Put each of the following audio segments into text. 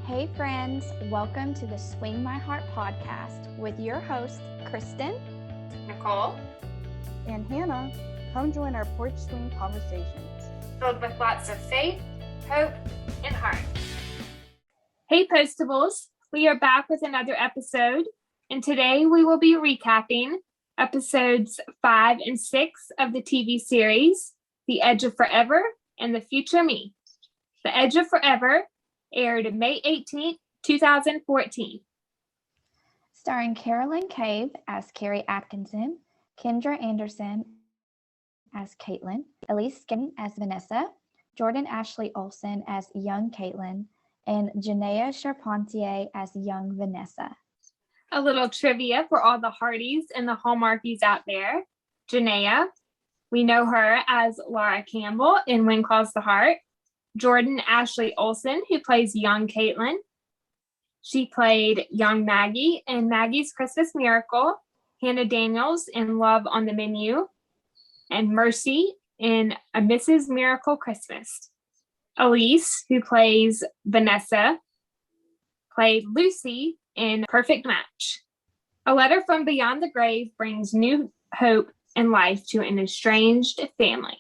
Hey friends, welcome to the Swing My Heart podcast with your host, Kristen, Nicole, and Hannah. Come join our porch swing conversations. filled with lots of faith, hope, and heart. Hey Postables, we are back with another episode, and today we will be recapping episodes 5 and 6 of the TV series, The Edge of Forever and The Future Me. The Edge of Forever aired May 18th, 2014. Starring Carolyn Cave as Carrie Atkinson, Kendra Anderson as Caitlyn, Elise Skinny as Vanessa, Jordan Ashley Olsen as young Caitlyn, and Janaea Charpentier as young Vanessa. A little trivia for all the Hardys and the Hallmarkies out there. Janaea, we know her as Laura Campbell in When Calls the Heart. Jordan Ashley Olsen, who plays young Caitlyn. She played young Maggie in Maggie's Christmas Miracle. Hannah Daniels in Love on the Menu. And Mercy in A Mrs. Miracle Christmas. Elise, who plays Vanessa, played Lucy in Perfect Match. A letter from beyond the grave brings new hope and life to an estranged family.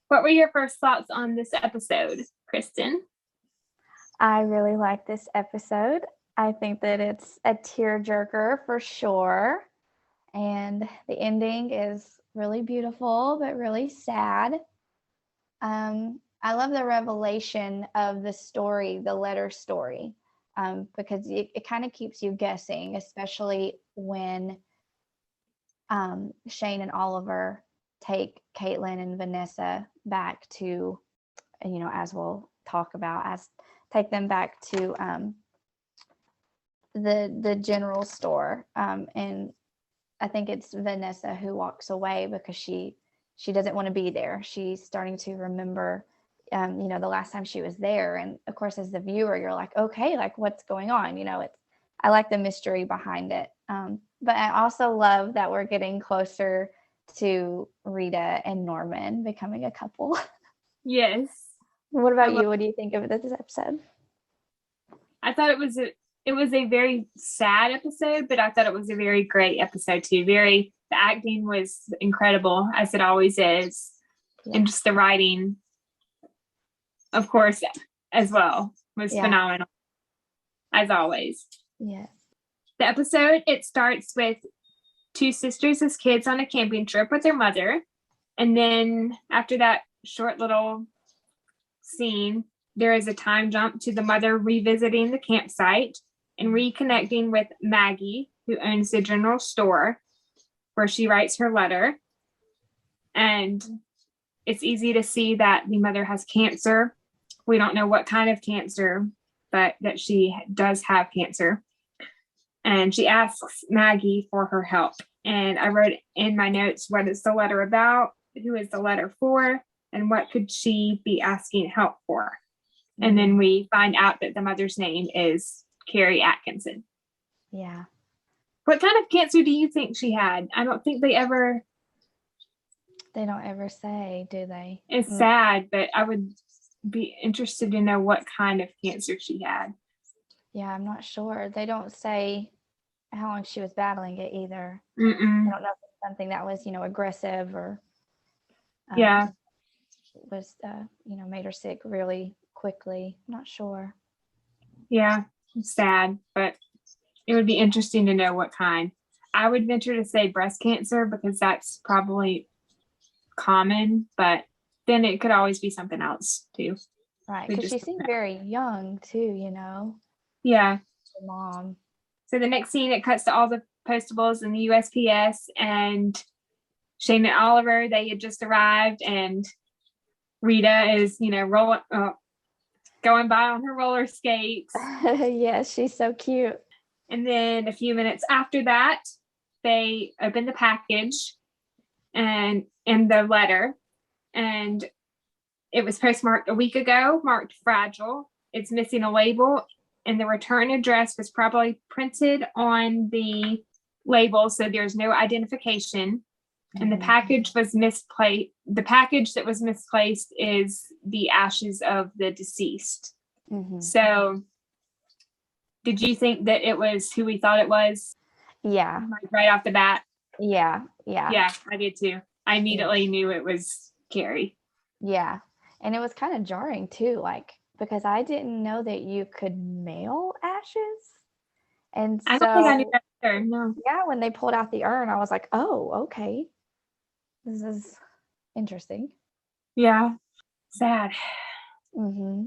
What were your first thoughts on this episode, Kristen? I really like this episode. I think that it's a tearjerker for sure. And the ending is really beautiful, but really sad. I love the revelation of the story, the letter story, because it kind of keeps you guessing, especially when Shane and Oliver take Caitlyn and Vanessa back to, as we'll talk about, take them back to the general store. And I think it's Vanessa who walks away because she doesn't want to be there. She's starting to remember, the last time she was there. And of course, as the viewer, you're like, okay, like what's going on? I like the mystery behind it. But I also love that we're getting closer to Rita and Norman becoming a couple. Yes. What about you? What do you think of this episode? I thought it was a very sad episode, but I thought it was a very great episode too. The acting was incredible, as it always is. Yeah. And just the writing, of course, as well, was phenomenal, as always. Yes. The episode, it starts with two sisters as kids on a camping trip with their mother. And then after that short little scene, there is a time jump to the mother revisiting the campsite and reconnecting with Maggie, who owns the general store, where she writes her letter. And it's easy to see that the mother has cancer. We don't know what kind of cancer, but that she does have cancer. And she asks Maggie for her help. And I wrote in my notes, what is the letter about? Who is the letter for? And what could she be asking help for? Mm-hmm. And then we find out that the mother's name is Carrie Atkinson. Yeah. What kind of cancer do you think she had? I don't think they don't ever say, do they? It's sad, but I would be interested to know what kind of cancer she had. Yeah, I'm not sure. They don't say how long she was battling it either. Mm-mm. I don't know if it's something that was, aggressive or was, made her sick really quickly. I'm not sure. Yeah, it's sad, but it would be interesting to know what kind. I would venture to say breast cancer because that's probably common, but then it could always be something else too. Right, because she seemed very young too, Yeah. Her mom. So the next scene, it cuts to all the Postables in the USPS, and Shane and Oliver, they had just arrived, and Rita is, going by on her roller skates. Yes, she's so cute. And then a few minutes after that, they open the package and in the letter, and it was postmarked a week ago, marked fragile. It's missing a label, and the return address was probably printed on the label, so there's no identification. And the package was misplaced. The package that was misplaced is the ashes of the deceased. Mm-hmm. So Did you think that it was who we thought it was? Yeah. Like right off the bat? Yeah. Yeah, I did too. I immediately knew it was Carrie. Yeah. And it was kind of jarring too, like, because I didn't know that you could mail ashes. And I don't think I knew so, that either. No. yeah, when they pulled out the urn, I was like, oh, okay. This is interesting. Yeah. Sad. Mm-hmm.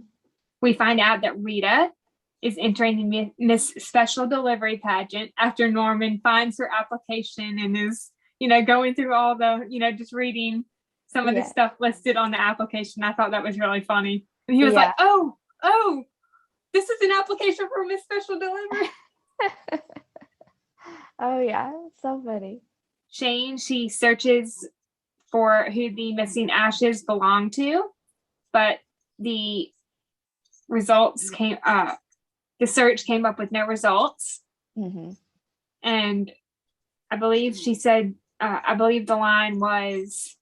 We find out that Rita is entering the Miss Special Delivery pageant after Norman finds her application and is, going through all the, just reading some of the stuff listed on the application. I thought that was really funny. And he was like, oh, this is an application for Miss Special Delivery. Oh, yeah. So funny. Shane, she searches for who the missing ashes belong to, but the search came up with no results. Mm-hmm. And I believe she said, I believe the line was,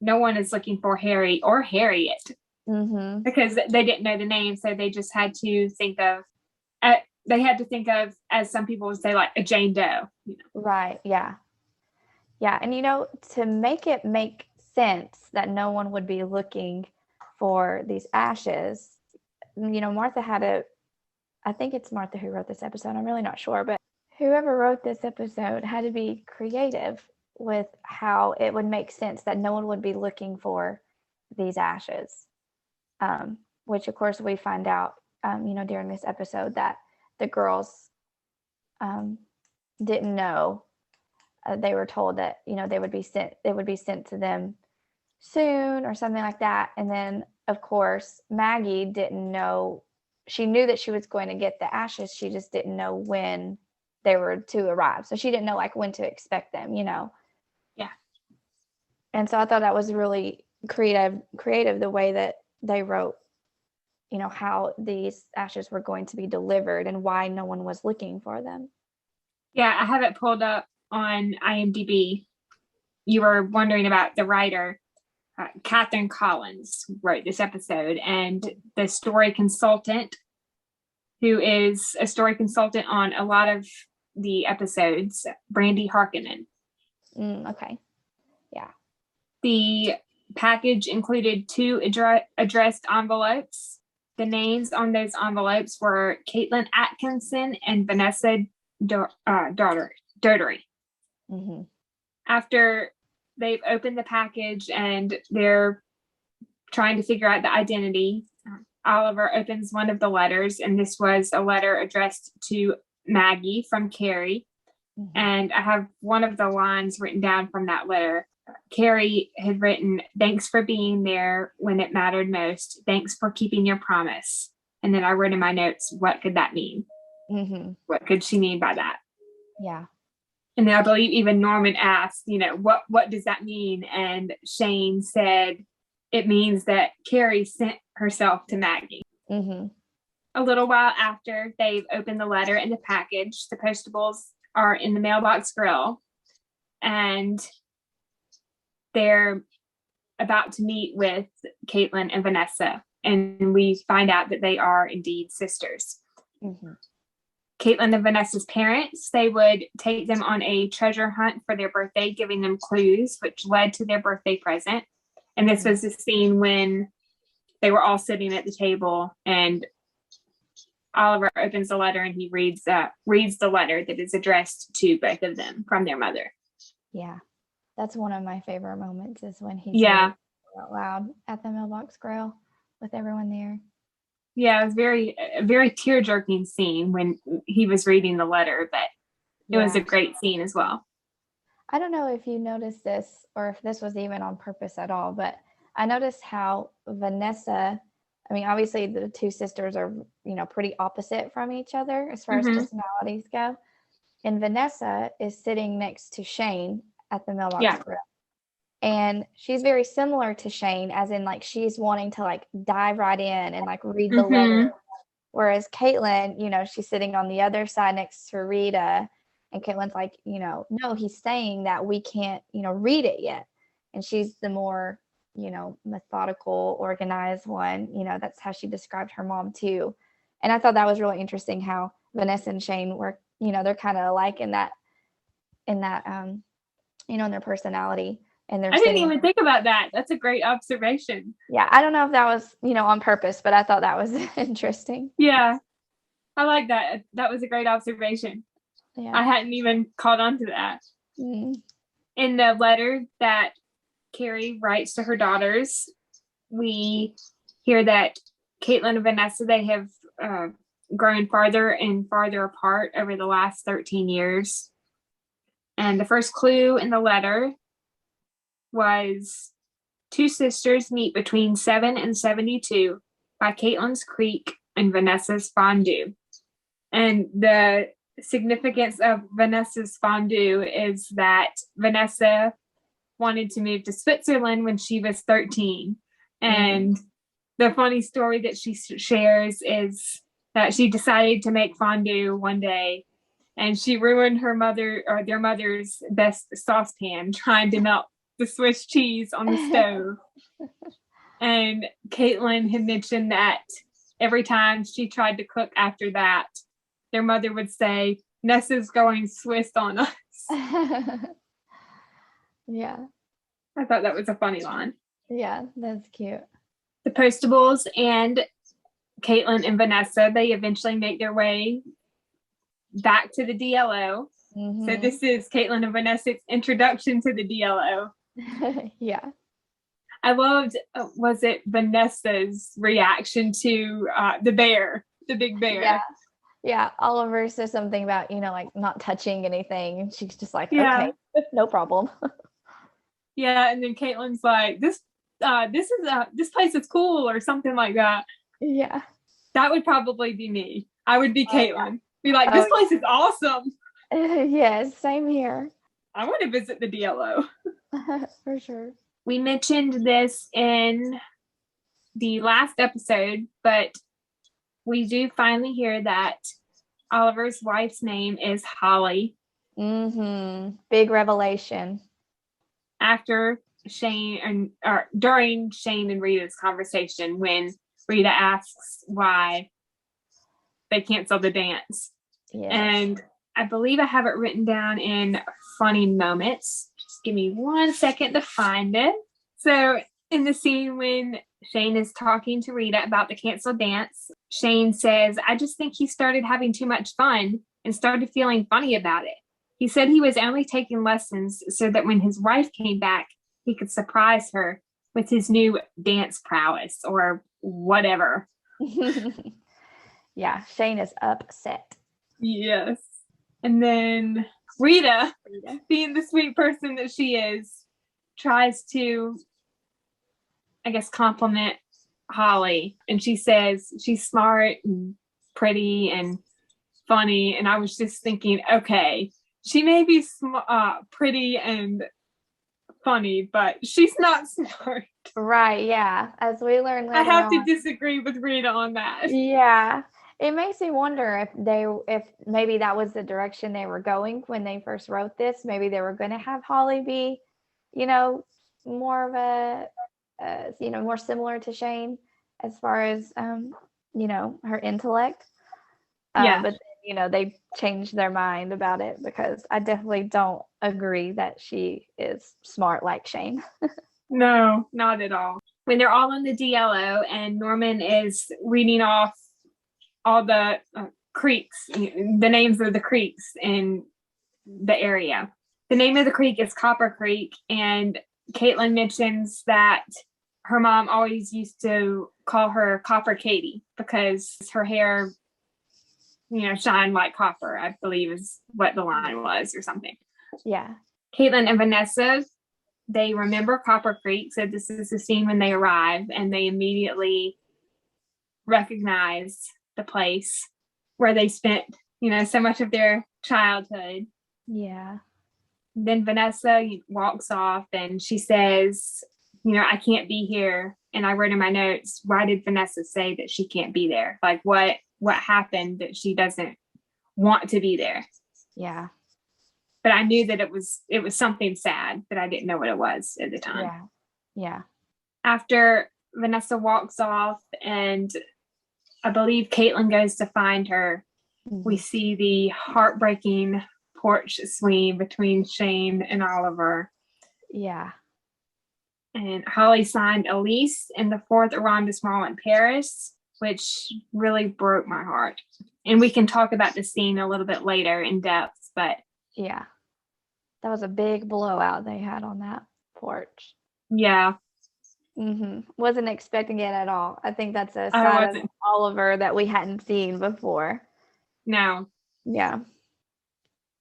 no one is looking for Harry or Harriet, because they didn't know the name. So they just had to think of, as some people would say, like a Jane Doe. Right. Yeah. Yeah. And, to make it make sense that no one would be looking for these ashes, Martha I think it's Martha who wrote this episode. I'm really not sure, but whoever wrote this episode had to be creative with how it would make sense that no one would be looking for these ashes. Which of course we find out, during this episode that the girls didn't know. They were told that, they would be sent to them soon or something like that. And then of course, Maggie didn't know. She knew that she was going to get the ashes. She just didn't know when they were to arrive. So she didn't know like when to expect them, Yeah. And so I thought that was really creative the way that they wrote, how these ashes were going to be delivered and why no one was looking for them. Yeah, I have it pulled up on IMDb. You were wondering about the writer. Catherine Collins wrote this episode, and the story consultant, who is a story consultant on a lot of the episodes, Brandy Harkonnen. Okay. Yeah. The package included 2 addressed envelopes. The names on those envelopes were Caitlyn Atkinson and Vanessa Doherty. After they've opened the package and they're trying to figure out the identity, Oliver opens one of the letters, and this was a letter addressed to Maggie from Carrie. And I have one of the lines written down from that letter. Carrie had written, "Thanks for being there when it mattered most. Thanks for keeping your promise." And then I wrote in my notes, what could that mean? What could she mean by that? Yeah. And then I believe even Norman asked, what does that mean? And Shane said, it means that Carrie sent herself to Maggie. A little while after they've opened the letter and the package, the postables are in the mailbox grill, and they're about to meet with Caitlyn and Vanessa. And we find out that they are indeed sisters. Caitlyn and Vanessa's parents, they would take them on a treasure hunt for their birthday, giving them clues, which led to their birthday present. And this was the scene when they were all sitting at the table, and Oliver opens the letter and he reads the letter that is addressed to both of them from their mother. Yeah. That's one of my favorite moments, is when he's out loud at the mailbox grill with everyone there. Yeah, it was a very tear-jerking scene when he was reading the letter, but it was a great scene as well. I don't know if you noticed this or if this was even on purpose at all, but I noticed how Vanessa, I mean, obviously the 2 sisters are, pretty opposite from each other as far as personalities go. And Vanessa is sitting next to Shane at the mailbox grill. And she's very similar to Shane, as in like she's wanting to like dive right in and like read the letter. Whereas Caitlyn, she's sitting on the other side next to Rita, and Caitlyn's like, no, he's saying that we can't, read it yet. And she's the more, methodical, organized one. That's how she described her mom too. And I thought that was really interesting how Vanessa and Shane were, they're kind of alike in that, in their personality. And they're I didn't sitting. even think about that. That's a great observation. Yeah, I don't know if that was, on purpose, but I thought that was interesting. Yeah, I like that. That was a great observation. Yeah. I hadn't even caught on to that. Mm. In the letter that Carrie writes to her daughters, we hear that Caitlyn and Vanessa, they have grown farther and farther apart over the last 13 years. And the first clue in the letter was two sisters meet between 7 and 72 by Caitlyn's Creek and Vanessa's Fondue. And the significance of Vanessa's Fondue is that Vanessa wanted to move to Switzerland when she was 13. And the funny story that she shares is that she decided to make fondue one day, and she ruined their mother's best saucepan trying to melt the Swiss cheese on the stove. And Caitlyn had mentioned that every time she tried to cook after that, their mother would say, "Nessa's going Swiss on us." Yeah. I thought that was a funny line. Yeah, that's cute. The Postables and Caitlyn and Vanessa, they eventually make their way back to the DLO. Mm-hmm. So this is Caitlyn and Vanessa's introduction to the DLO. Yeah. I loved, was it Vanessa's reaction to the big bear? Yeah. Yeah. Oliver says something about, like not touching anything. And she's just like, Yeah. Okay, no problem. Yeah. And then Caitlyn's like, this place is cool, or something like that. Yeah. That would probably be me. I would be Caitlyn. Yeah. Be like, this place is awesome. Yes, same here. I want to visit the DLO. For sure. We mentioned this in the last episode, but we do finally hear that Oliver's wife's name is Holly. Mm-hmm. Big revelation. After during Shane and Rita's conversation, when Rita asks why they canceled the dance. Yes. And I believe I have it written down in funny moments. Just give me 1 second to find it. So in the scene when Shane is talking to Rita about the canceled dance, Shane says, "I just think he started having too much fun and started feeling funny about it. He said he was only taking lessons so that when his wife came back, he could surprise her with his new dance prowess," or whatever. Yeah, Shane is upset. Yes. And then Rita, being the sweet person that she is, tries to, I guess, compliment Holly. And she says she's smart and pretty and funny. And I was just thinking, okay, she may be pretty and funny, but she's not smart. Right, yeah. As we learn later I have on, to disagree with Rita on that. Yeah. It makes me wonder if maybe that was the direction they were going when they first wrote this. Maybe they were going to have Holly be, more of a, more similar to Shane as far as, her intellect. Yeah. But, they changed their mind about it, because I definitely don't agree that she is smart like Shane. No, not at all. When they're all in the DLO and Norman is reading off all the creeks, the names of the creeks in the area. The name of the creek is Copper Creek, and Caitlyn mentions that her mom always used to call her Copper Katie because her hair, shined like copper, I believe is what the line was, or something. Yeah. Caitlyn and Vanessa, they remember Copper Creek, so this is the scene when they arrive, and they immediately recognize the place where they spent, so much of their childhood. Yeah. Then Vanessa walks off and she says, I can't be here. And I wrote in my notes, why did Vanessa say that she can't be there? Like what happened that she doesn't want to be there? Yeah. But I knew that it was something sad, but I didn't know what it was at the time. Yeah. Yeah. After Vanessa walks off, and I believe Caitlyn goes to find her, we see the heartbreaking porch swing between Shane and Oliver. Yeah. And Holly signed a lease in the 4th arrondissement in Paris, which really broke my heart. And we can talk about the scene a little bit later in depth, but Yeah. That was a big blowout they had on that porch. yeah. Wasn't expecting it at all. I think that's a I side of wasn't. Oliver that we hadn't seen before. No. Yeah.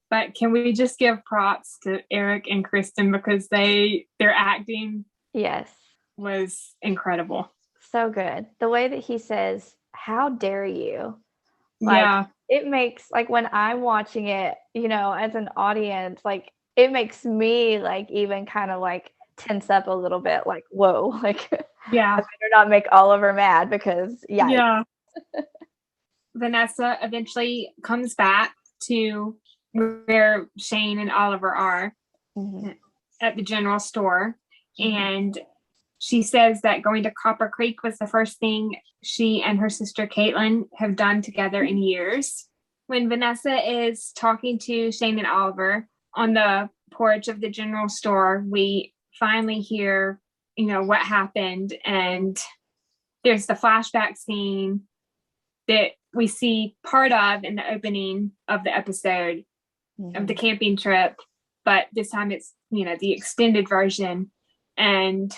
But can we just give props to Eric and Kristen because their acting Yes. was incredible. So good. The way that he says, "How dare you?" Like, Yeah. it makes, like, when I'm watching it, as an audience, like, it makes me, like, even kind of, like, tense up a little bit, like, whoa, like, Yeah. I better not make Oliver mad because, yikes. Yeah. Vanessa eventually comes back to where Shane and Oliver are at the general store. And she says that going to Copper Creek was the first thing she and her sister Caitlyn have done together in years. When Vanessa is talking to Shane and Oliver on the porch of the general store, we finally hear, what happened. And there's the flashback scene that we see part of in the opening of the episode of the camping trip. But this time it's, the extended version. And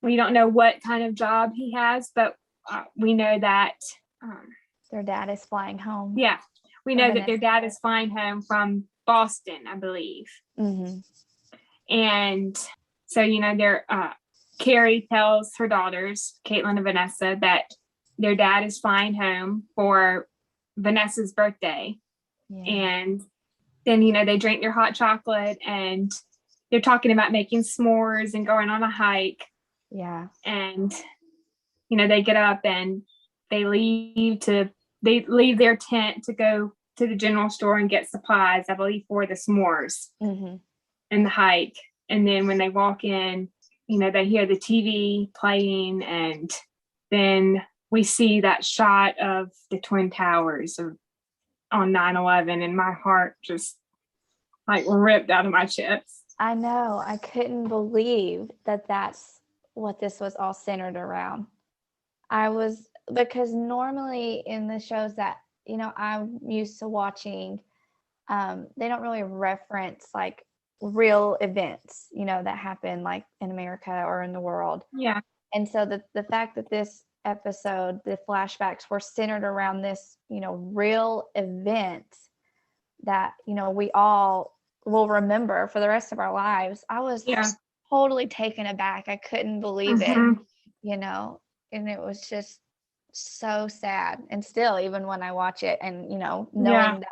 we don't know what kind of job he has, but we know that their dad is flying home. Yeah. We know that their dad is flying home from Boston, I believe. And so, Carrie tells her daughters, Caitlyn and Vanessa, that their dad is flying home for Vanessa's birthday. Yeah. And then, they drink their hot chocolate and they're talking about making s'mores and going on a hike. Yeah. And, they get up and they leave their tent to go to the general store and get supplies, I believe, for the s'mores and the hike. And then when they walk in, they hear the TV playing, and then we see that shot of the Twin Towers on 9/11, and my heart just like ripped out of my chest. I know. I couldn't believe that that's what this was all centered around. Because normally in the shows that, I'm used to watching, they don't really reference like real events, that happen like in America or in the world. Yeah. And so the fact that this episode, the flashbacks were centered around this, real event that, we all will remember for the rest of our lives, I was totally taken aback. I couldn't believe it, and it was just so sad. And still, even when I watch it and, knowing that,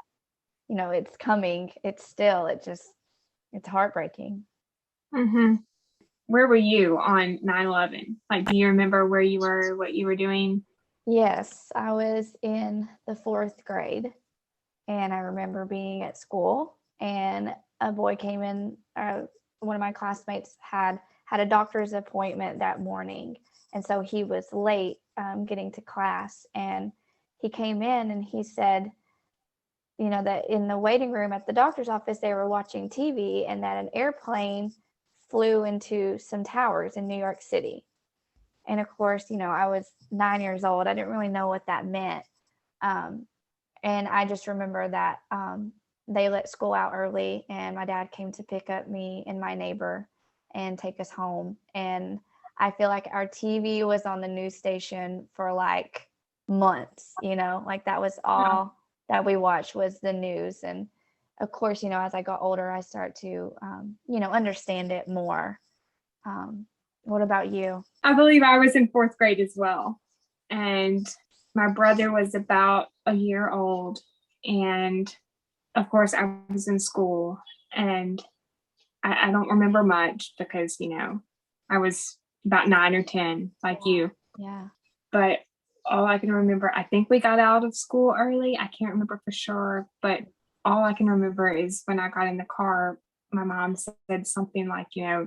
it's coming, it's heartbreaking. Where were you on 9/11? Like, do you remember where you were, what you were doing? Yes, I was in the 4th grade, and I remember being at school, and a boy came in. One of my classmates had a doctor's appointment that morning, and so he was late getting to class. And he came in and he said, that in the waiting room at the doctor's office, they were watching TV, and that an airplane flew into some towers in New York City. And of course, I was 9 years old. I didn't really know what that meant. And I just remember that they let school out early, and my dad came to pick up me and my neighbor and take us home. And I feel like our TV was on the news station for like months, like that was all that we watched was the news. And of course, as I got older, I start to, understand it more. What about you? I believe I was in 4th grade as well. And my brother was about a year old. And of course, I was in school. And I don't remember much because, I was about 9 or 10, like you. Yeah. But all I can remember, I think we got out of school early. I can't remember for sure. But all I can remember is when I got in the car, my mom said something like, I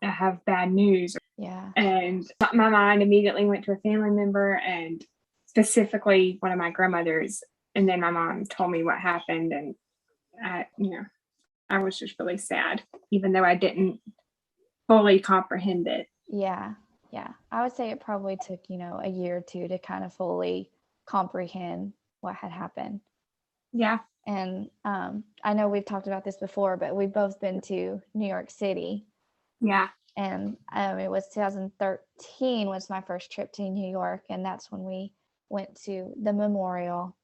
have bad news. Yeah. And my mind immediately went to a family member, and specifically one of my grandmothers. And then my mom told me what happened, and I was just really sad, even though I didn't fully comprehend it. Yeah. I would say it probably took, a year or two to kind of fully comprehend what had happened. Yeah. And I know we've talked about this before, but we've both been to New York City. Yeah. And it was 2013 was my first trip to New York. And that's when we went to the memorial.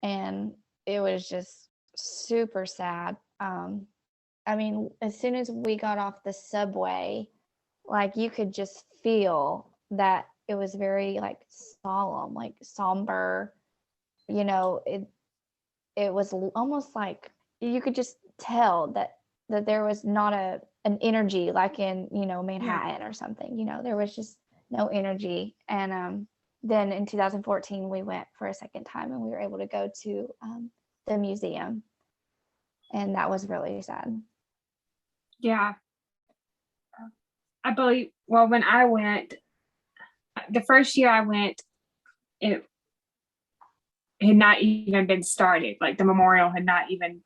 And it was just super sad. I mean, as soon as we got off the subway, like you could just feel that it was very like solemn, like somber. It was almost like you could just tell that there was not an energy like in Manhattan or something. There was just no energy. And then in 2014 we went for a second time, and we were able to go to the museum, and that was really sad. Yeah. I believe, well, when I went, the first year I went, it had not even been started. Like the memorial had not even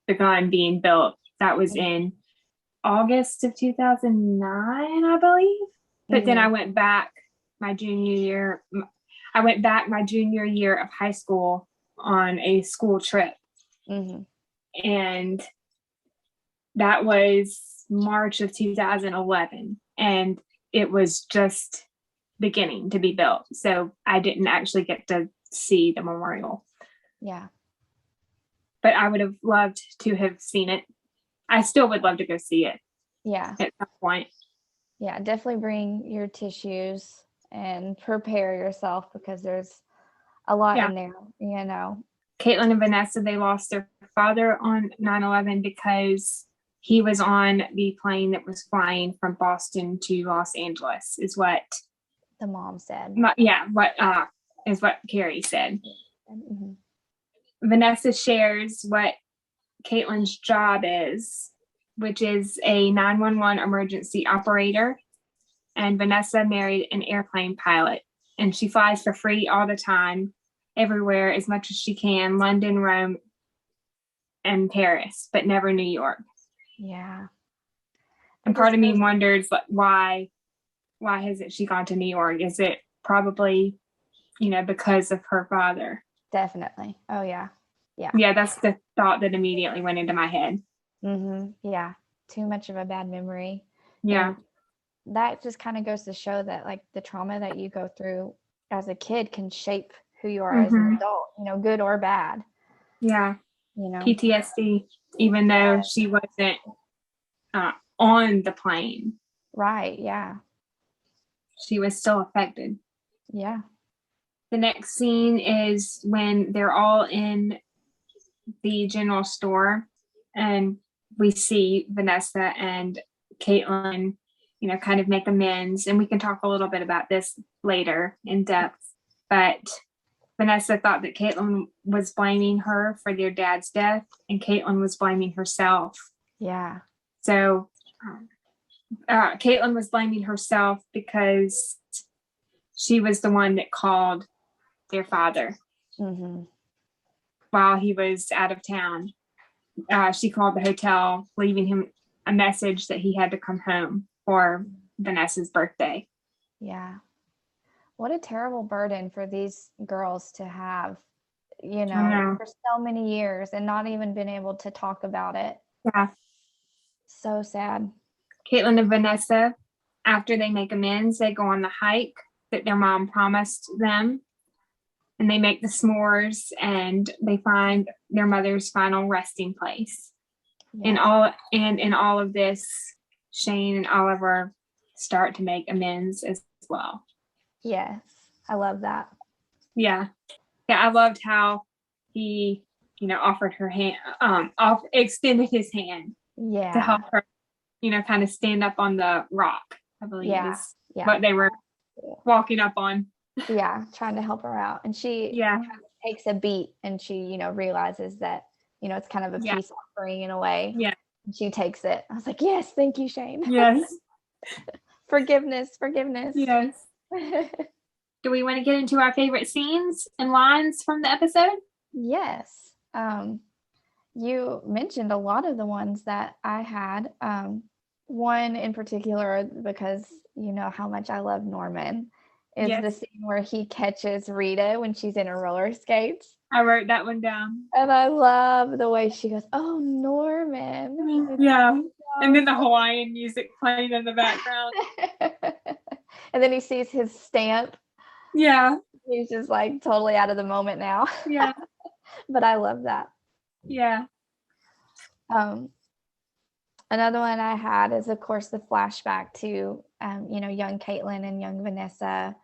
begun being built. That was in August of 2009, I believe. But then I went back my junior year. I went back my junior year of high school on a school trip. And that was March of 2011. And it was just beginning to be built. So I didn't actually get to see the memorial. Yeah. But I would have loved to have seen it. I still would love to go see it. Yeah. At some point. Yeah, definitely bring your tissues and prepare yourself, because there's a lot in there, Caitlyn and Vanessa, they lost their father on 9/11 because he was on the plane that was flying from Boston to Los Angeles, is what the mom said. Is what Carrie said. Vanessa shares what Caitlyn's job is, which is a 911 emergency operator. And Vanessa married an airplane pilot, and she flies for free all the time, everywhere as much as she can, London, Rome, and Paris, but never New York. Yeah. And part of me wonders, like, why hasn't she gone to New York? Is it probably, because of her father? Definitely. Oh, yeah. Yeah, that's the thought that immediately went into my head. Yeah. Too much of a bad memory. Yeah. And that just kind of goes to show that, like, the trauma that you go through as a kid can shape who you are as an adult, good or bad. Yeah. PTSD, even though she wasn't on the plane. Right. Yeah. She was still affected. Yeah. The next scene is when they're all in the general store, and we see Vanessa and Caitlyn, kind of make amends. And we can talk a little bit about this later in depth. But Vanessa thought that Caitlyn was blaming her for their dad's death, and Caitlyn was blaming herself. Yeah. So Caitlyn was blaming herself because she was the one that called their father while he was out of town. She called the hotel, leaving him a message that he had to come home for Vanessa's birthday. Yeah. What a terrible burden for these girls to have, for so many years, and not even been able to talk about it. Yeah. So sad. Caitlyn and Vanessa, after they make amends, they go on the hike that their mom promised them. And they make the s'mores, and they find their mother's final resting place. Yeah. In all of this, Shane and Oliver start to make amends as well. Yes, I love that. Yeah, I loved how he, offered her hand, extended his hand, to help her, kind of stand up on the rock, I believe is what they were walking up on. Yeah, trying to help her out. And she takes a beat, and she, realizes that, it's kind of a peace offering in a way. Yeah. And she takes it. I was like, yes, thank you, Shane. Yes. Forgiveness. Yes. Do we want to get into our favorite scenes and lines from the episode? Yes. You mentioned a lot of the ones that I had. One in particular, because you know how much I love Norman, is the Yes. scene where he catches Rita when she's in her roller skates. I wrote that one down. And I love the way she goes, "Oh, Norman." Yeah. And then the Hawaiian music playing in the background. And then he sees his stamp. Yeah. He's just like totally out of the moment now. Yeah. But I love that. Yeah. Another one I had is, of course, the flashback to, you know, young Caitlyn and young Vanessa,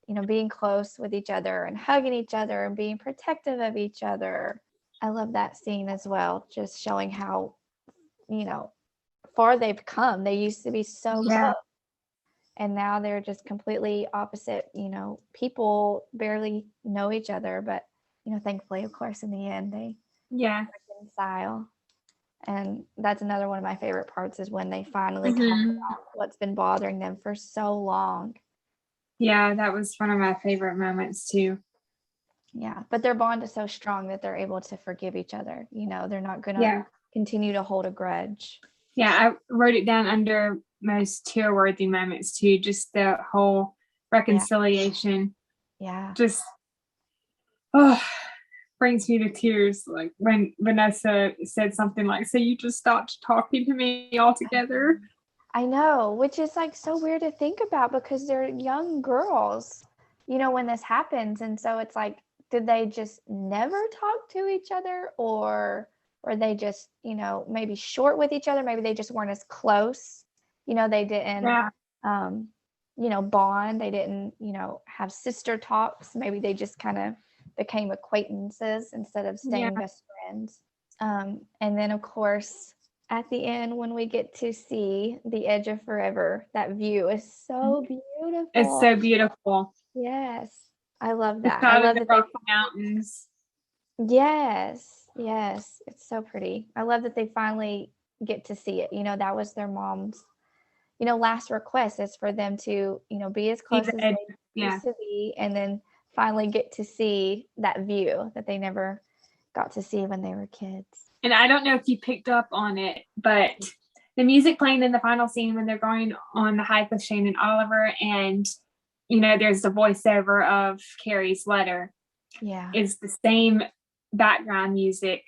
you know, being close with each other and hugging each other and being protective of each other. I love that scene as well, just showing how, you know, far they've come. They used to be so close, and now they're just completely opposite. You know, people barely know each other, but, you know, thankfully, of course, in the end, they reconcile. And that's another one of my favorite parts, is when they finally talk about what's been bothering them for so long. Yeah, that was one of my favorite moments too. Yeah, but their bond is so strong that they're able to forgive each other. You know, they're not going to continue to hold a grudge. Yeah, I wrote it down under most tear-worthy moments too. Just the whole reconciliation. Yeah. Just brings me to tears. Like when Vanessa said something like, "So you just stopped talking to me altogether?" I know, which is like so weird to think about, because they're young girls, you know, when this happens. And so it's like, did they just never talk to each other, or they just, you know, maybe short with each other? Maybe they just weren't as close. You know, they didn't, you know, bond. They didn't, you know, have sister talks. Maybe they just kind of became acquaintances instead of staying best friends. And then, of course, at the end, when we get to see the edge of forever, that view is so beautiful. It's so beautiful. Yes, I love that. I love that they mountains. Yes, it's so pretty. I love that they finally get to see it. You know, that was their mom's, you know, last request, is for them to, you know, be as close as they used to be, and then finally get to see that view that they never got to see when they were kids. And I don't know if you picked up on it, but the music playing in the final scene when they're going on the hike with Shane and Oliver, and, you know, there's the voiceover of Carrie's letter. Yeah. Is the same background music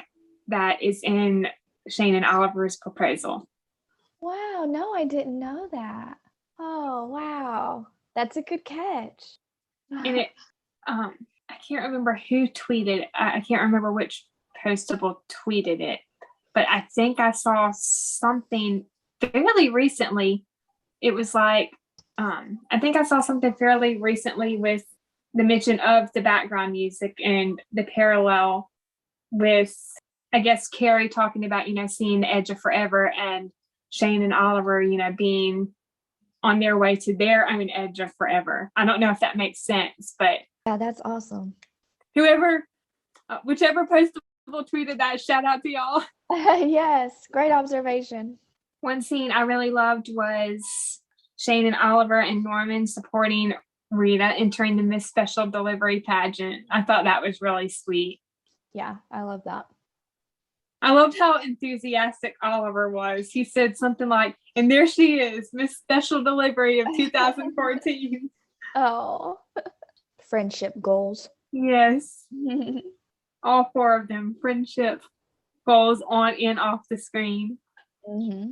that is in Shane and Oliver's proposal. Wow, no, I didn't know that. Oh, wow. That's a good catch. And it, I can't remember who tweeted, I can't remember which postable tweeted it, but I think I saw something fairly recently. It was like, I think I saw something fairly recently with the mention of the background music and the parallel with, I guess, Carrie talking about, you know, seeing the edge of forever, and Shane and Oliver, you know, being on their way to their own edge of forever. I don't know if that makes sense, but yeah, that's awesome. Whichever postable tweeted that, shout out to y'all. Yes, great observation. One scene I really loved was Shane and Oliver and Norman supporting Rita entering the Miss Special Delivery pageant. I thought that was really sweet. Yeah, I love that. I loved how enthusiastic Oliver was. He said something like, "And there she is, Miss Special Delivery of 2014. Oh, friendship goals. Yes. All four of them, friendship goals on and off the screen. Mm-hmm.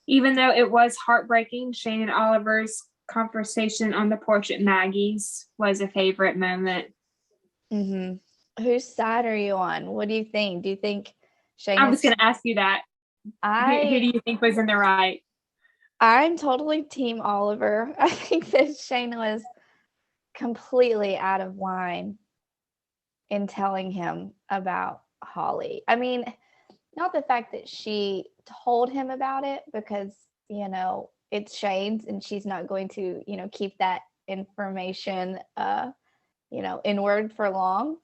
Even though it was heartbreaking, Shane and Oliver's conversation on the porch at Maggie's was a favorite moment. Mm-hmm. Whose side are you on? What do you think? Do you think Shane? I was going to ask you that. Who do you think was in the right? I'm totally team Oliver. I think that Shane was completely out of line in telling him about Holly. I mean, not the fact that she told him about it, because, you know, it's Shane's and she's not going to, you know, keep that information, you know, inward for long.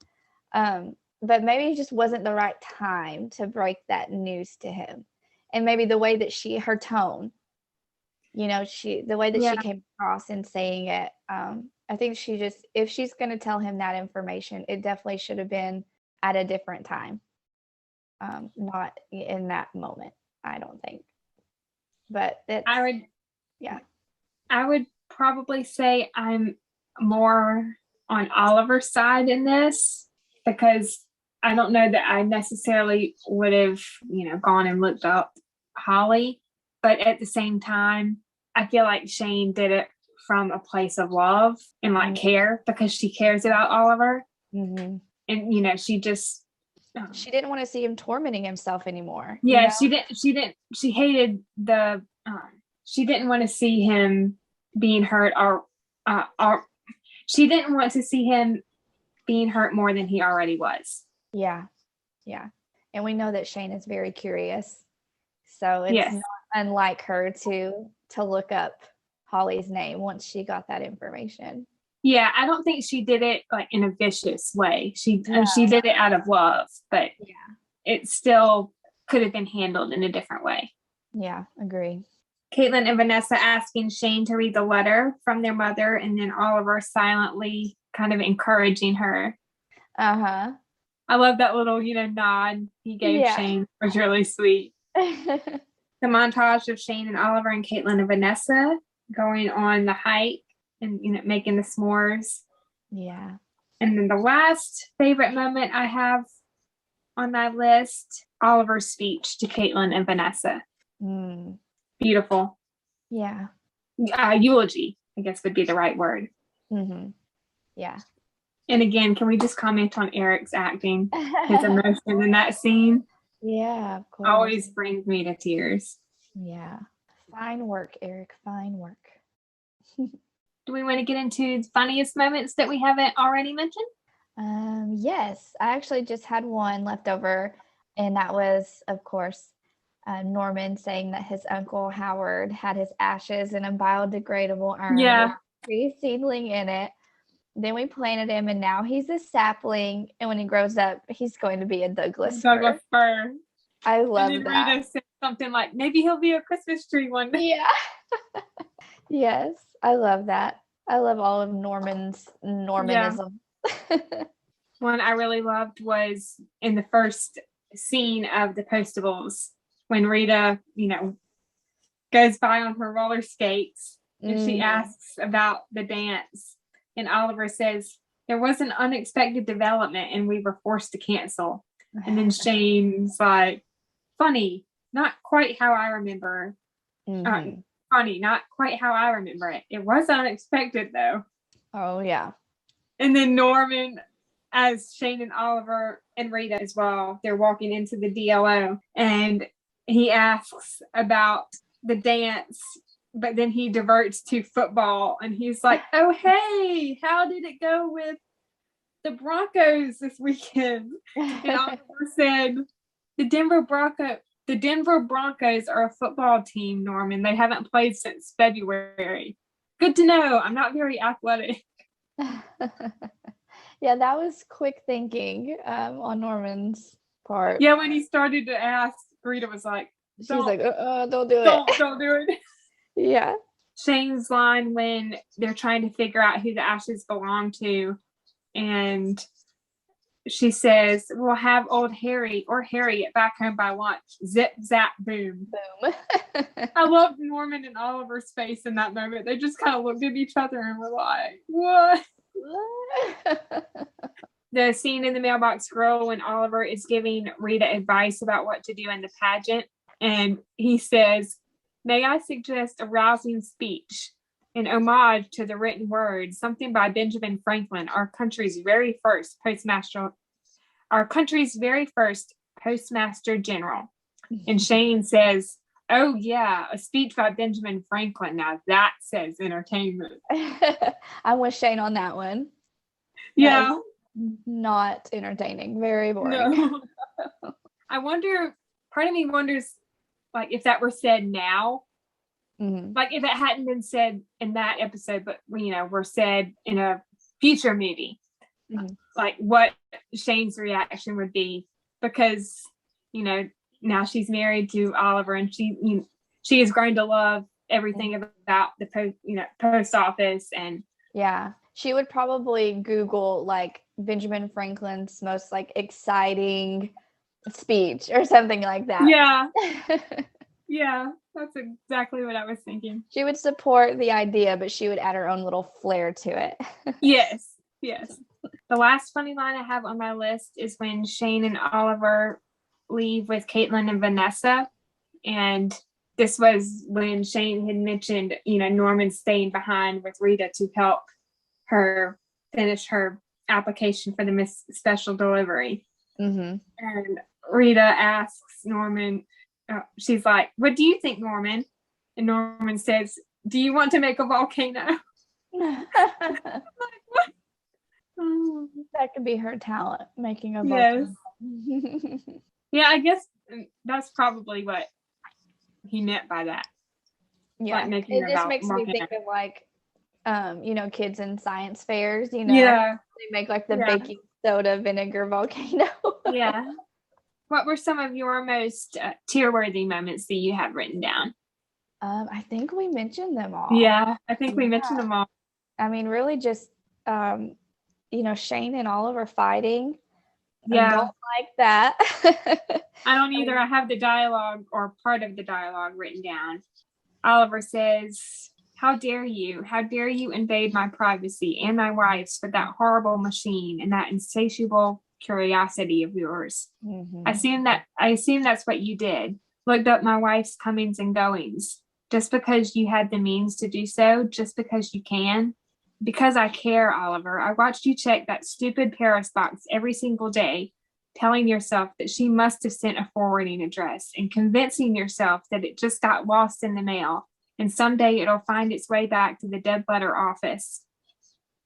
But maybe it just wasn't the right time to break that news to him. And maybe the way that her tone, You know, the way that Yeah. she came across and saying it, I think if she's going to tell him that information, it definitely should have been at a different time, not in that moment, I don't think. But I would probably say I'm more on Oliver's side in this, because I don't know that I necessarily would have, gone and looked up Holly. But at the same time, I feel like Shane did it from a place of love and like care, because she cares about Oliver. Mm-hmm. And, she just. She didn't want to see him tormenting himself anymore. Yeah, she hated she didn't want to see him being hurt or she didn't want to see him being hurt more than he already was. Yeah. And we know that Shane is very curious. So it's not unlike her to look up Holly's name once she got that information. Yeah, I don't think she did it like in a vicious way. She did it out of love, but it still could have been handled in a different way. Yeah, agree. Caitlyn and Vanessa asking Shane to read the letter from their mother, and then Oliver silently kind of encouraging her. Uh-huh. I love that little, nod he gave Shane. It was really sweet. The montage of Shane and Oliver and Caitlyn and Vanessa going on the hike and, making the s'mores. Yeah. And then the last favorite moment I have on my list, Oliver's speech to Caitlyn and Vanessa. Beautiful. Yeah. Eulogy, I guess would be the right word. Mm-hmm. Yeah. And again, can we just comment on Eric's acting? His emotion in that scene. Yeah, of course. Always brings me to tears. Yeah. Fine work, Eric. Fine work. Do we want to get into the funniest moments that we haven't already mentioned? Yes. I actually just had one left over, and that was, of course, Norman saying that his uncle Howard had his ashes in a biodegradable urn with a tree seedling in it. Then we planted him, and now he's a sapling. And when he grows up, he's going to be a Douglas fir. I love that. And then Rita said something like, maybe he'll be a Christmas tree one day. Yeah. Yes, I love that. I love all of Normanism. One I really loved was in the first scene of the Postables, when Rita, goes by on her roller skates and she asks about the dance. And Oliver says, there was an unexpected development and we were forced to cancel. And then Shane's like, funny, not quite how I remember. Funny, not quite how I remember it. It was unexpected though. Oh, yeah. And then Norman, as Shane and Oliver and Rita as well, they're walking into the DLO and he asks about the dance, but then he diverts to football and he's like, oh, hey, how did it go with the Broncos this weekend? And Oliver said, the Denver Broncos are a football team, Norman. They haven't played since February. Good to know. I'm not very athletic. Yeah, that was quick thinking on Norman's part. Yeah, when he started to ask, Rita was like, she's like, don't do it. Don't do it. Yeah. Shane's line when they're trying to figure out who the ashes belong to, and she says, we'll have old Harry or Harriet back home by lunch. Zip, zap, boom. Boom. I loved Norman and Oliver's face in that moment. They just kind of looked at each other and were like, what? The scene in the mailbox scroll when Oliver is giving Rita advice about what to do in the pageant. And he says, may I suggest a rousing speech, an homage to the written word, something by Benjamin Franklin, our country's very first postmaster general. And Shane says, oh yeah, a speech by Benjamin Franklin. Now that says entertainment. I'm with Shane on that one. Yeah. Not entertaining. Very boring. No. I wonder, part of me wonders, like, if that were said now, like if it hadn't been said in that episode, but were said in a future movie, like what Shane's reaction would be, because now she's married to Oliver and she is going to love everything about the post office. And yeah, she would probably Google like Benjamin Franklin's most like exciting speech or something like that. Yeah, that's exactly what I was thinking. She would support the idea, but she would add her own little flair to it. Yes. The last funny line I have on my list is when Shane and Oliver leave with Caitlyn and Vanessa. And this was when Shane had mentioned, Norman staying behind with Rita to help her finish her application for the special delivery. Mm-hmm. And Rita asks Norman, she's like, "What do you think, Norman?" And Norman says, "Do you want to make a volcano?" I'm like, what? That could be her talent, making a volcano. Yes. Yeah, I guess that's probably what he meant by that. Yeah, like making it just makes me think of like, kids in science fairs. Yeah, they make like the baking soda vinegar volcano. Yeah. What were some of your most tear-worthy moments that you have written down? I think we mentioned them all. Yeah, I think we mentioned them all. I mean, really just, Shane and Oliver fighting. Yeah. I don't like that. I don't either. I have the dialogue or part of the dialogue written down. Oliver says, "How dare you? How dare you invade my privacy and my wife's with that horrible machine and that insatiable curiosity of yours? Mm-hmm. I assume that's what you did. Looked up my wife's comings and goings. Just because you had the means to do so, just because you can. Because I care, Oliver. I watched you check that stupid Paris box every single day, telling yourself that she must have sent a forwarding address and convincing yourself that it just got lost in the mail and someday it'll find its way back to the dead letter office."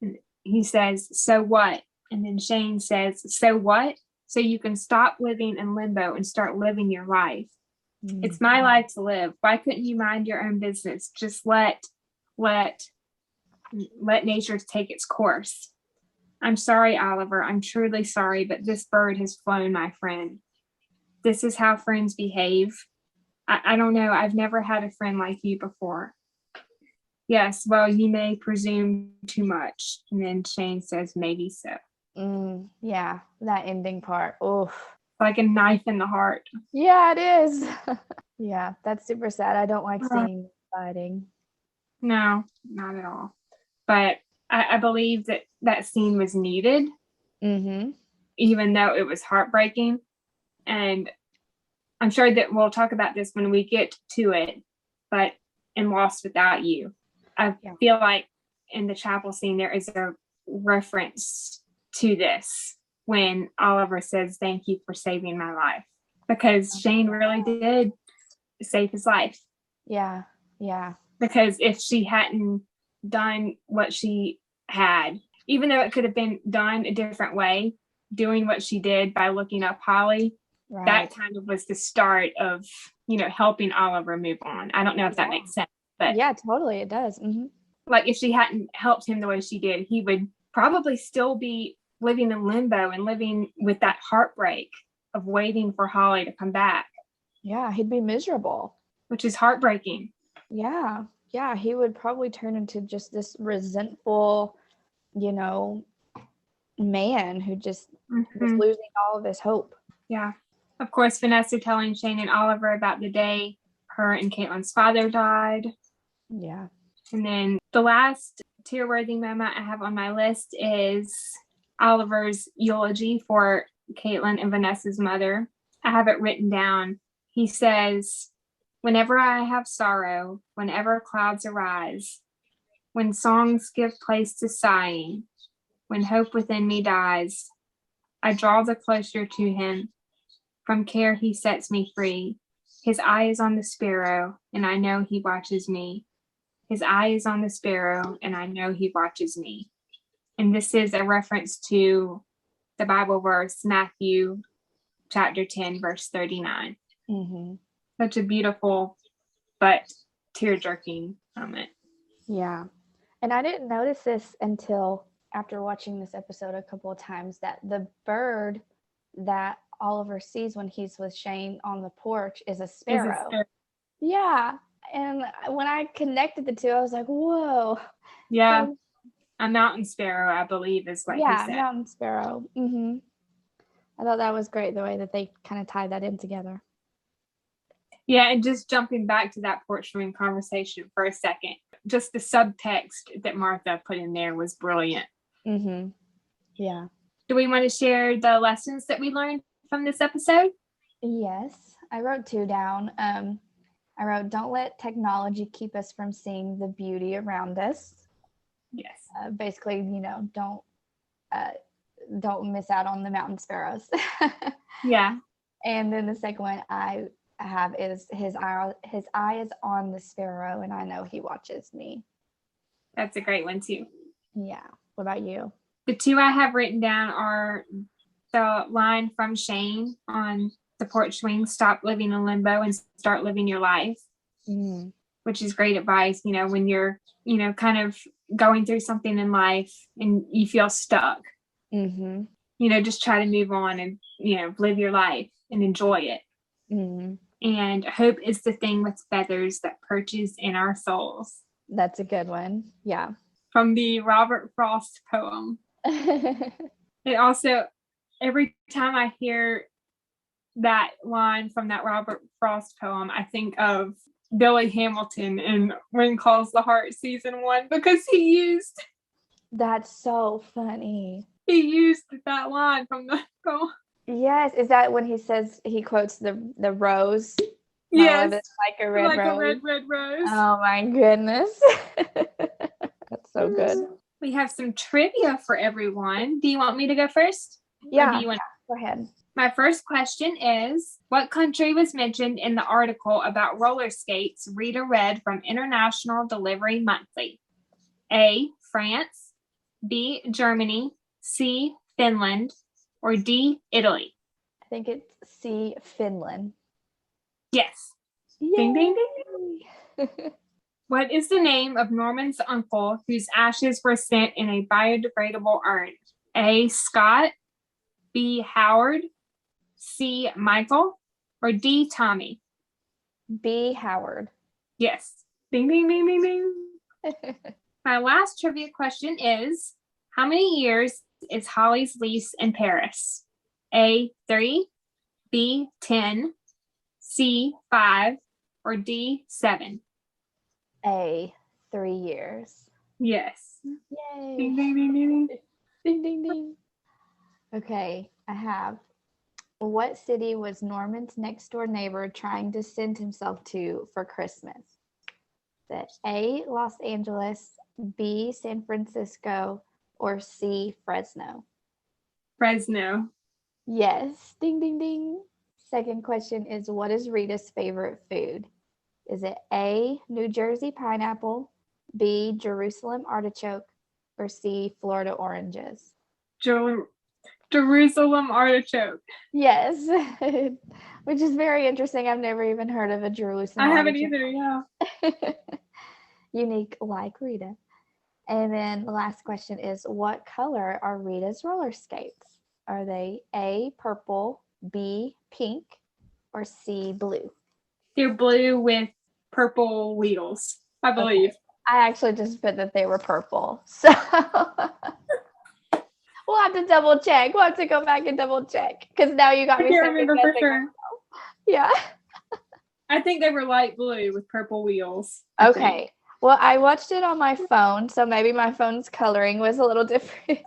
And he says, "So what?" And then Shane says, "So what? So you can stop living in limbo and start living your life. Mm-hmm. It's my life to live. Why couldn't you mind your own business? Just let nature take its course. I'm sorry, Oliver. I'm truly sorry, but this bird has flown, my friend. This is how friends behave. I don't know. I've never had a friend like you before. Yes, well, you may presume too much." And then Shane says, "Maybe so." Yeah, that ending part. Oof. Like a knife in the heart. Yeah, it is. Yeah, that's super sad. I don't like seeing fighting. No, not at all. But I believe that scene was needed, even though it was heartbreaking. And I'm sure that we'll talk about this when we get to it, but in Lost Without You, I feel like in the chapel scene, there is a reference to this when Oliver says, "Thank you for saving my life," because Shane really did save his life. Yeah. Because if she hadn't done what she had, even though it could have been done a different way, doing what she did by looking up Holly, that kind of was the start of, helping Oliver move on. I don't know if that makes sense, but yeah, totally, it does. Mm-hmm. Like if she hadn't helped him the way she did, he would probably still be living in limbo and living with that heartbreak of waiting for Holly to come back. Yeah, he'd be miserable. Which is heartbreaking. Yeah, he would probably turn into just this resentful, man who just was losing all of his hope. Yeah. Of course, Vanessa telling Shane and Oliver about the day her and Caitlyn's father died. Yeah. And then the last tear-worthy moment I have on my list is Oliver's eulogy for Caitlyn and Vanessa's mother. I have it written down. He says, "Whenever I have sorrow, whenever clouds arise, when songs give place to sighing, when hope within me dies, I draw the closer to him. From care he sets me free. His eye is on the sparrow, and I know he watches me. His eye is on the sparrow, and I know he watches me." And this is a reference to the Bible verse, Matthew chapter 10, verse 39. Such a beautiful but tear-jerking moment. Yeah. And I didn't notice this until after watching this episode a couple of times, that the bird that Oliver sees when he's with Shane on the porch is a sparrow. Yeah. And when I connected the two, I was like, whoa. Yeah. So, A mountain sparrow, I believe, is what he yeah, said. mountain sparrow. I thought that was great, the way that they kind of tied that in together. Yeah, and just jumping back to that porch swing conversation for a second, just the subtext that Martha put in there was brilliant. Yeah. Do we want to share the lessons that we learned from this episode? Yes, I wrote 2 down. I wrote, don't let technology keep us from seeing the beauty around us. Yes. Basically, don't miss out on the mountain sparrows. Yeah. And then the second one I have is his eye is on the sparrow, and I know he watches me. That's a great one too. Yeah. What about you? The 2 I have written down are the line from Shane on the porch swing, stop living in limbo and start living your life, which is great advice, when you're, kind of going through something in life and you feel stuck, just try to move on and, live your life and enjoy it. And hope is the thing with feathers that perches in our souls. That's a good one. Yeah. From the Robert Frost poem. It also, every time I hear that line from that Robert Frost poem, I think of Billy Hamilton in When Calls the Heart season 1, because he used That's so funny. that line from the poem. Yes. Is that when he quotes the rose? Yes. It's like a red rose. A red rose. Oh my goodness. That's so good. We have some trivia for everyone. Do you want me to go first? Yeah. Go ahead. My first question is, what country was mentioned in the article about roller skates Rita read from International Delivery Monthly? A, France, B, Germany, C, Finland, or D, Italy? I think it's C, Finland. Yes. Yay. Ding, ding, ding. What is the name of Norman's uncle whose ashes were sent in a biodegradable urn? A, Scott, B, Howard, C, Michael, or D, Tommy? B, Howard. Yes. Ding, ding, ding, ding, ding. My last trivia question is, how many years is Holly's lease in Paris? A, 3, B, 10, C, 5, or D, 7? A, 3 years. Yes. Yay. Ding, ding, ding, ding. Ding, ding, ding. Okay, I have. What city was Norman's next door neighbor trying to send himself to for Christmas? That A, Los Angeles, B, San Francisco, or C, Fresno? Fresno. Yes. Ding, ding, ding. Second question is, what is Rita's favorite food? Is it A, New Jersey pineapple, B, Jerusalem artichoke, or C, Florida oranges? Jerusalem artichoke. Yes, which is very interesting. I've never even heard of a Jerusalem I artichoke. haven't either, yeah. Unique like Rita. And then the last question is, what color are Rita's roller skates? Are they A, purple, B, pink, or C, blue? They're blue with purple wheels, I believe. Okay. I actually just put that they were purple. So we'll have to double check. We'll have to go back and double check, because now you got me I can't remember for sure. myself. Yeah. I think they were light blue with purple wheels. Okay. Well, I watched it on my phone, so maybe my phone's coloring was a little different.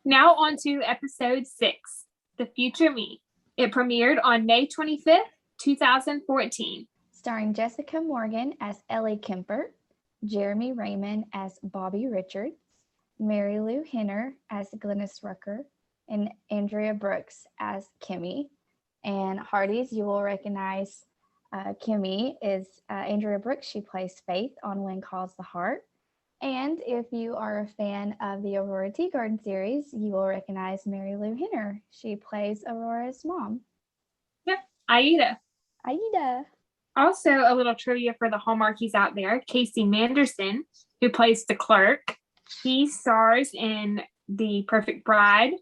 Now on to episode 6, The Future Me. It premiered on May 25th, 2014. Starring Jessica Morgan as Ellie Kemper, Jeremy Raymond as Bobby Richards, Mary Lou Henner as Glynis Rucker, and Andrea Brooks as Kimmy. And Hardy's, you will recognize Kimmy is Andrea Brooks. She plays Faith on When Calls the Heart. And if you are a fan of the Aurora Tea Garden series, you will recognize Mary Lou Henner. She plays Aurora's mom. Yep, Aida. Also, a little trivia for the Hallmarkies out there. Casey Manderson, who plays the clerk, he stars in The Perfect Bride,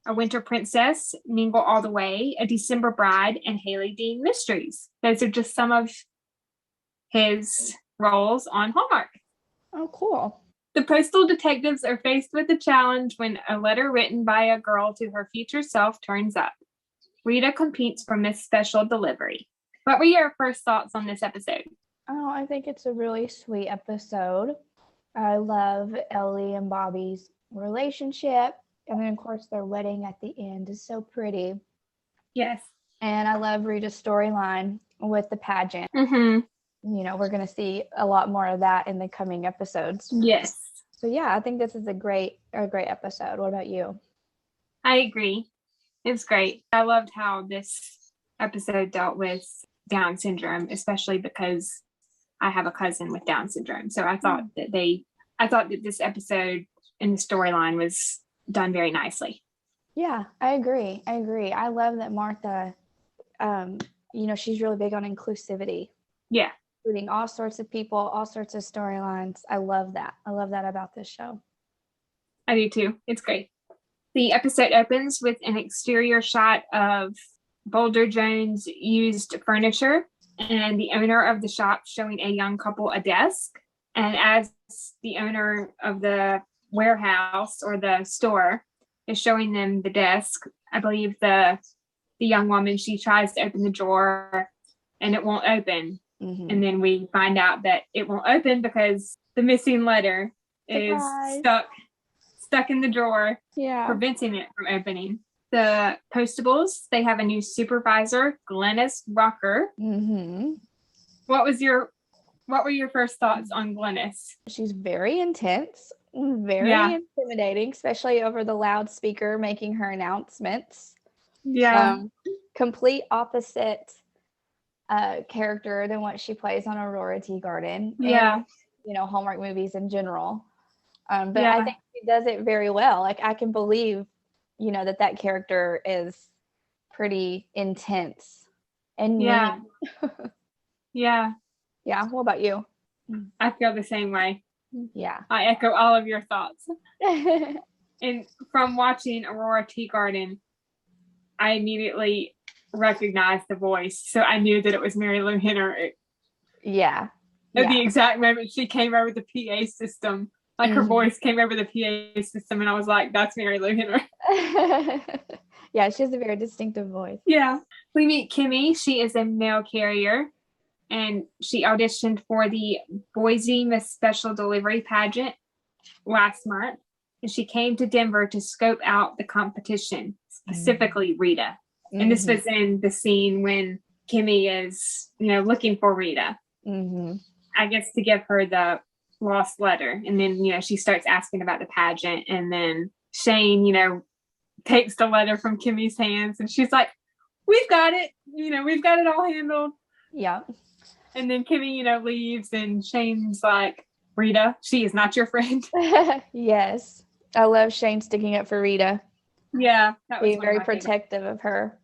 A Winter Princess, Mingle All the Way, A December Bride, and Haley Dean Mysteries. Those are just some of his roles on Hallmark. Oh, cool. The postal detectives are faced with a challenge when a letter written by a girl to her future self turns up. Rita competes for Miss Special Delivery. What were your first thoughts on this episode? Oh, I think it's a really sweet episode. I love Ellie and Bobby's relationship. And then, of course, their wedding at the end is so pretty. Yes. And I love Rita's storyline with the pageant. Mm-hmm. You know, we're going to see a lot more of that in the coming episodes. Yes. So, yeah, I think this is a great episode. What about you? I agree. It's great. I loved how this episode dealt with Down syndrome, especially because I have a cousin with Down syndrome. So I thought that this episode and the storyline was done very nicely. Yeah, I agree. I love that Martha, she's really big on inclusivity. Yeah. Including all sorts of people, all sorts of storylines. I love that. I love that about this show. I do too. It's great. The episode opens with an exterior shot of Boulder Jones used furniture and the owner of the shop showing a young couple a desk. And as the owner of the warehouse or the store is showing them the desk, I believe the young woman, she tries to open the drawer and it won't open. Mm-hmm. And then we find out that it won't open because the missing letter is stuck in the drawer, preventing it from opening. The Postables, they have a new supervisor, Glennis Rocker. Mm-hmm. What were your first thoughts on Glennis? She's very intense, very intimidating, especially over the loudspeaker making her announcements. Yeah. Complete opposite character than what she plays on Aurora Tea Garden. Yeah. And, Hallmark movies in general. But I think she does it very well. Like, I can believe, that character is pretty intense and mean. Yeah. Yeah. What about you? I feel the same way. Yeah. I echo all of your thoughts. And from watching Aurora Tea Garden, I immediately recognized the voice. So I knew that it was Mary Lou Henner. Yeah. At the exact moment she came over the PA system, like her voice came over the PA system, and I was like, that's Mary Lou Henner. Yeah, she has a very distinctive voice. Yeah. We meet Kimmy. She is a mail carrier, and she auditioned for the Boise Miss Special Delivery pageant last month. And she came to Denver to scope out the competition, specifically Rita. And this was in the scene when Kimmy is, looking for Rita. Mm-hmm. I guess to give her the lost letter. And then, she starts asking about the pageant. And then Shane, takes the letter from Kimmy's hands. And she's like, we've got it. We've got it all handled. Yeah. And then Kimmy, leaves. And Shane's like, Rita, she is not your friend. Yes. I love Shane sticking up for Rita. Yeah. That was being very protective of her.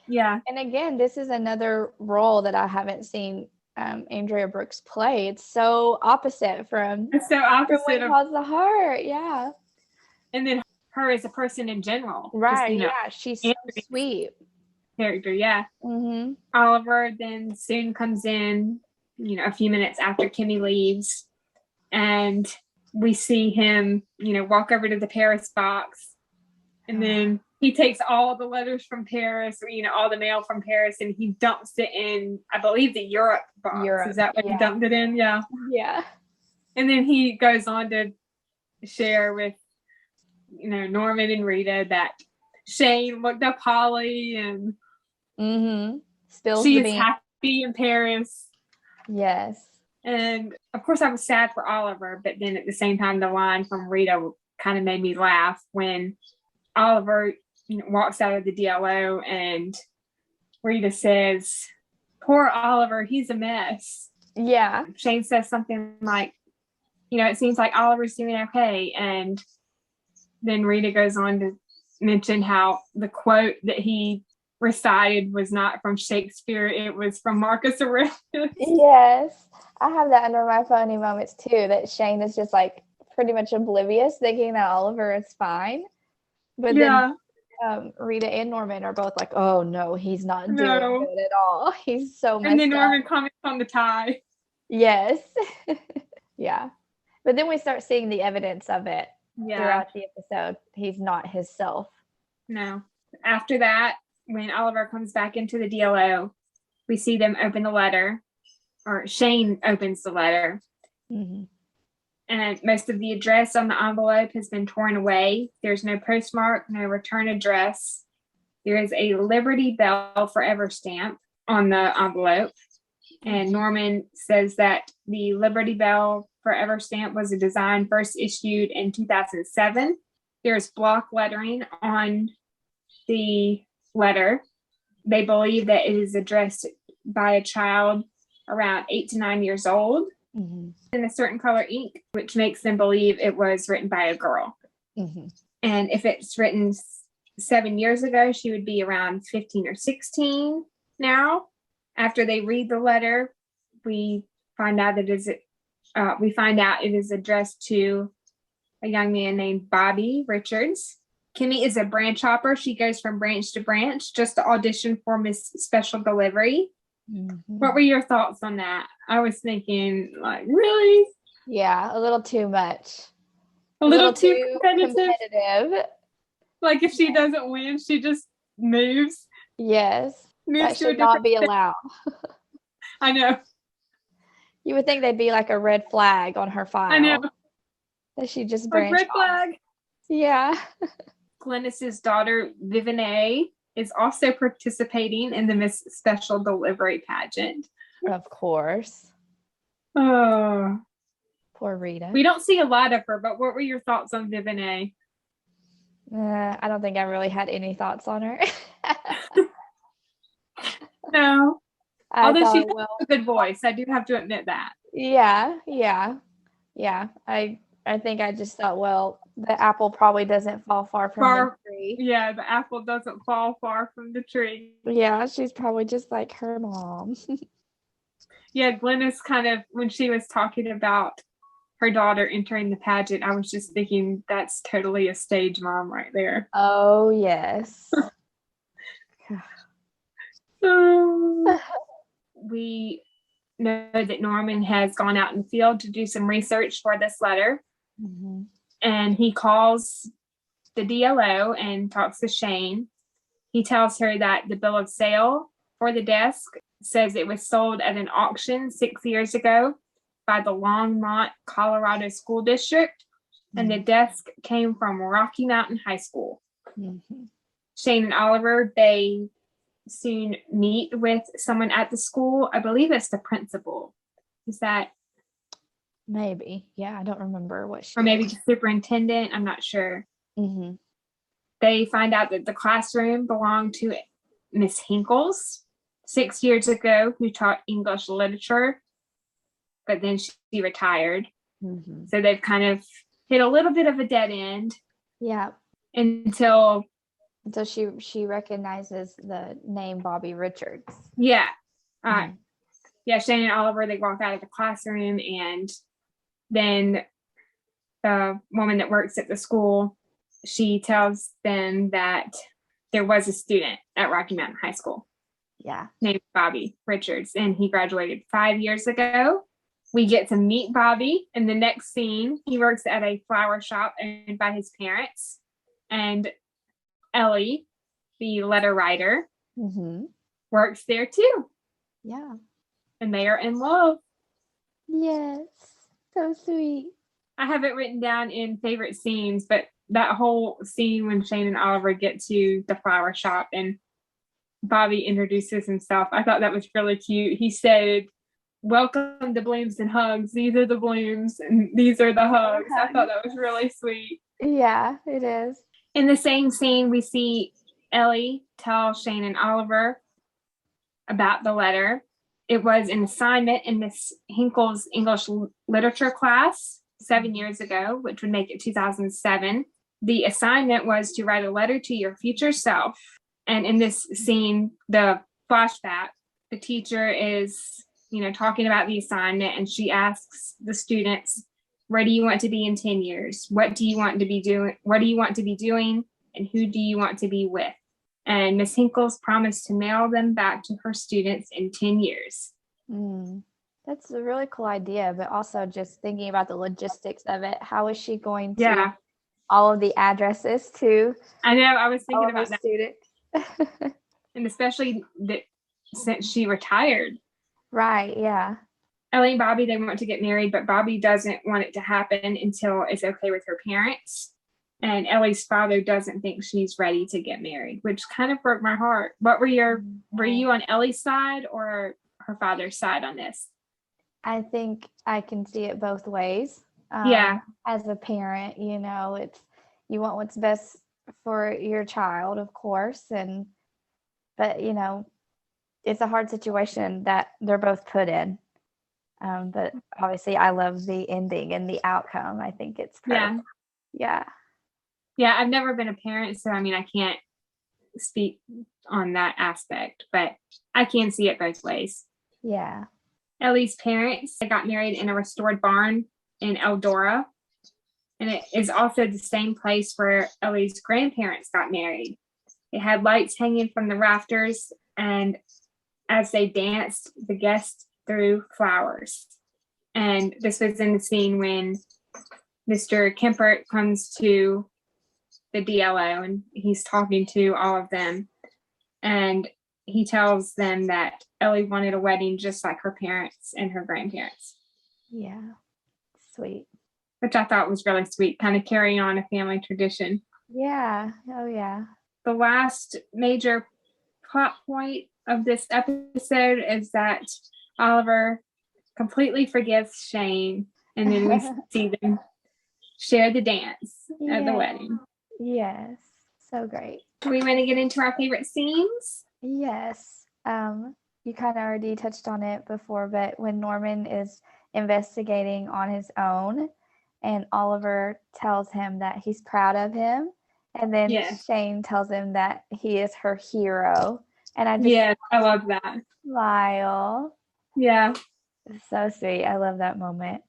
Yeah. And again, this is another role that I haven't seen Andrea Brooks play. It's so opposite from What Calls the Heart. Yeah. And then her as a person in general. Right. Just, she's so sweet. Character. Yeah. Mm-hmm. Oliver then soon comes in, a few minutes after Kimmy leaves. And we see him, walk over to the Paris box. And then he takes all the letters from Paris, or, all the mail from Paris, and he dumps it in, I believe, the Europe box. Is that what he dumped it in? Yeah. Yeah. And then he goes on to share with, Norman and Rita that Shane looked up Holly and she is happy in Paris. Yes. And of course I was sad for Oliver, but then at the same time, the line from Rita kind of made me laugh when Oliver walks out of the DLO and Rita says, poor Oliver, he's a mess. Yeah. Shane says something like, it seems like Oliver's doing okay. And then Rita goes on to mention how the quote that he recited was not from Shakespeare, it was from Marcus Aurelius. Yes. I have that under my funny moments too, that Shane is just like pretty much oblivious, thinking that Oliver is fine. But then Rita and Norman are both like, oh no, he's not doing good at all. He's so messed up. And then Norman comments on the tie. Yes. Yeah. But then we start seeing the evidence of it throughout the episode. He's not his self. No. After that, when Oliver comes back into the DLO, we see them open the letter, or Shane opens the letter. Mm-hmm. And most of the address on the envelope has been torn away. There's no postmark, no return address. There is a Liberty Bell Forever stamp on the envelope. And Norman says that the Liberty Bell Forever stamp was a design first issued in 2007. There's block lettering on the letter. They believe that it is addressed by a child around 8 to 9 years old in a certain color ink, which makes them believe it was written by a girl. And if it's written 7 years ago, she would be around 15 or 16 now. After they read the letter, we find out it is addressed to a young man named Bobby Richards. Kimmy is a branch hopper. She goes from branch to branch just to audition for Miss Special Delivery. What were your thoughts on that? I was thinking, like, really? Yeah, a little too much. A little too competitive. Like, if she doesn't win, she just moves. Yes. That should not be allowed. I know. You would think they'd be like a red flag on her file. I know. That she just branched red flag. Yeah. Glennis's daughter, Vivienne, is also participating in the Miss Special Delivery pageant. Of course. Oh. Poor Rita. We don't see a lot of her, but what were your thoughts on Vivienne? I don't think I really had any thoughts on her. No. Although she has a good voice. I do have to admit that. Yeah. I think I just thought, well, the apple probably doesn't fall far from the tree. Yeah, the apple doesn't fall far from the tree. Yeah, she's probably just like her mom. Yeah, Glennis kind of, when she was talking about her daughter entering the pageant, I was just thinking that's totally a stage mom right there. Oh, yes. We know that Norman has gone out in the field to do some research for this letter. And he calls the DLO and talks to Shane. He tells her that the bill of sale for the desk says it was sold at an auction 6 years ago by the Longmont, Colorado School District, and the desk came from Rocky Mountain High School. Shane and Oliver, they soon meet with someone at the school. I believe it's the principal. Is that? Maybe. Yeah, I don't remember what she. Or maybe the superintendent. I'm not sure. They find out that the classroom belonged to Miss Hinkles 6 years ago, who taught English literature, but then she retired. So they've kind of hit a little bit of a dead end. Yeah. Until she recognizes the name Bobby Richards. Yeah. Yeah, Shane and Oliver, they walk out of the classroom, and then the woman that works at the school, she tells them that there was a student at Rocky Mountain High School. Yeah. Named Bobby Richards, and he graduated 5 years ago. We get to meet Bobby in the next scene. He works at a flower shop owned by his parents. And Ellie, the letter writer, works there too. Yeah. And they are in love. Yes. So sweet. I have it written down in favorite scenes, but that whole scene when Shane and Oliver get to the flower shop and Bobby introduces himself, I thought that was really cute. He said, "Welcome to Blooms and Hugs. These are the blooms and these are the hugs." I thought that was really sweet. Yeah, it is. In the same scene, we see Ellie tell Shane and Oliver about the letter. It was an assignment in Miss Hinkle's English literature class 7 years ago, which would make it 2007. The assignment was to write a letter to your future self. And in this scene, the flashback, the teacher is, talking about the assignment, and she asks the students, where do you want to be in 10 years? What do you want to be doing? What do you want to be doing? And who do you want to be with? And Miss Hinkles promised to mail them back to her students in 10 years. That's That's a really cool idea, but also just thinking about the logistics of it. How is she going to Yeah, all of the addresses to I know. I was all thinking of her about that, students? and especially that since she retired, Right, yeah. Ellie and Bobby, they want to get married, but Bobby doesn't want it to happen until it's okay with her parents. And Ellie's father doesn't think she's ready to get married, which kind of broke my heart. Were you on Ellie's side or her father's side on this? I think I can see it both ways. Yeah. As a parent, it's you want what's best for your child, of course, but it's a hard situation that they're both put in. But obviously, I love the ending and the outcome. I think it's perfect. Yeah. Yeah, I've never been a parent, so I mean, I can't speak on that aspect, but I can see it both ways. Yeah. Ellie's parents got married in a restored barn in Eldora, and it is also the same place where Ellie's grandparents got married. It had lights hanging from the rafters, and as they danced, the guests threw flowers. And this was in the scene when Mr. Kemper comes to the DLO and he's talking to all of them. And he tells them that Ellie wanted a wedding just like her parents and her grandparents. Yeah. Sweet. Which I thought was really sweet, kind of carrying on a family tradition. Yeah. Oh, yeah. The last major plot point of this episode is that Oliver completely forgives Shane, and then we see them share the dance at the wedding. Yes. So great. Do we want to get into our favorite scenes? Yes. You kind of already touched on it before, but when Norman is investigating on his own and Oliver tells him that he's proud of him, and then Shane tells him that he is her hero. And I love that. Smile. Yeah. It's so sweet. I love that moment.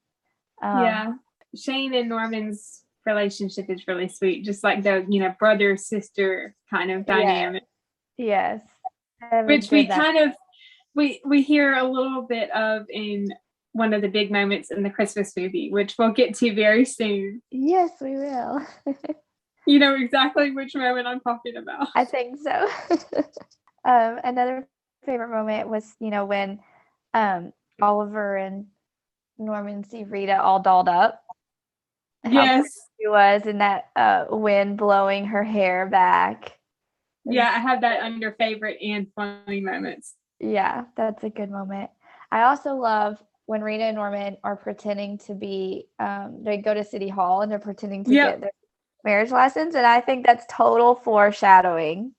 Shane and Norman's relationship is really sweet, just like the brother sister kind of dynamic. Yes. Which we kind of we hear a little bit of in one of the big moments in the Christmas movie, which we'll get to very soon. Yes, we will. You know exactly which moment I'm talking about. I think so. Another favorite moment was, when Oliver and Norman see Rita all dolled up. Yes. She was in that wind blowing her hair back. Yeah, I have that under favorite and funny moments. Yeah, that's a good moment. I also love when Rita and Norman are pretending to be, they go to City Hall and they're pretending to get their marriage license. And I think that's total foreshadowing.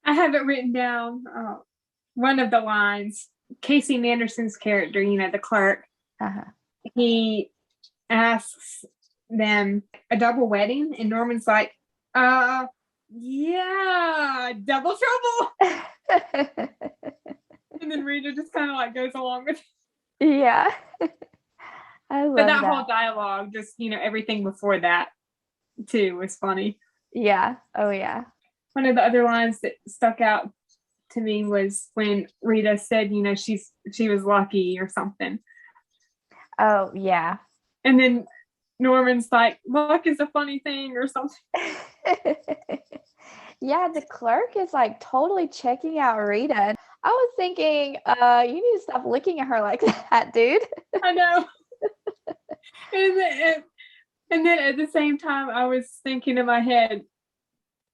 I have it written down. One of the lines, Casey Manderson's character, the clerk, he asks them a double wedding, and Norman's like, yeah, double trouble. And then Rita just kind of goes along with it. Yeah. I love that whole dialogue, just, everything before that too was funny. Yeah. Oh, yeah. One of the other lines that stuck out to me was when Rita said, she was lucky or something. Oh, yeah. And then Norman's like, luck is a funny thing or something. Yeah, the clerk is totally checking out Rita. I was thinking, you need to stop looking at her like that, dude. I know. And then at the same time, I was thinking in my head,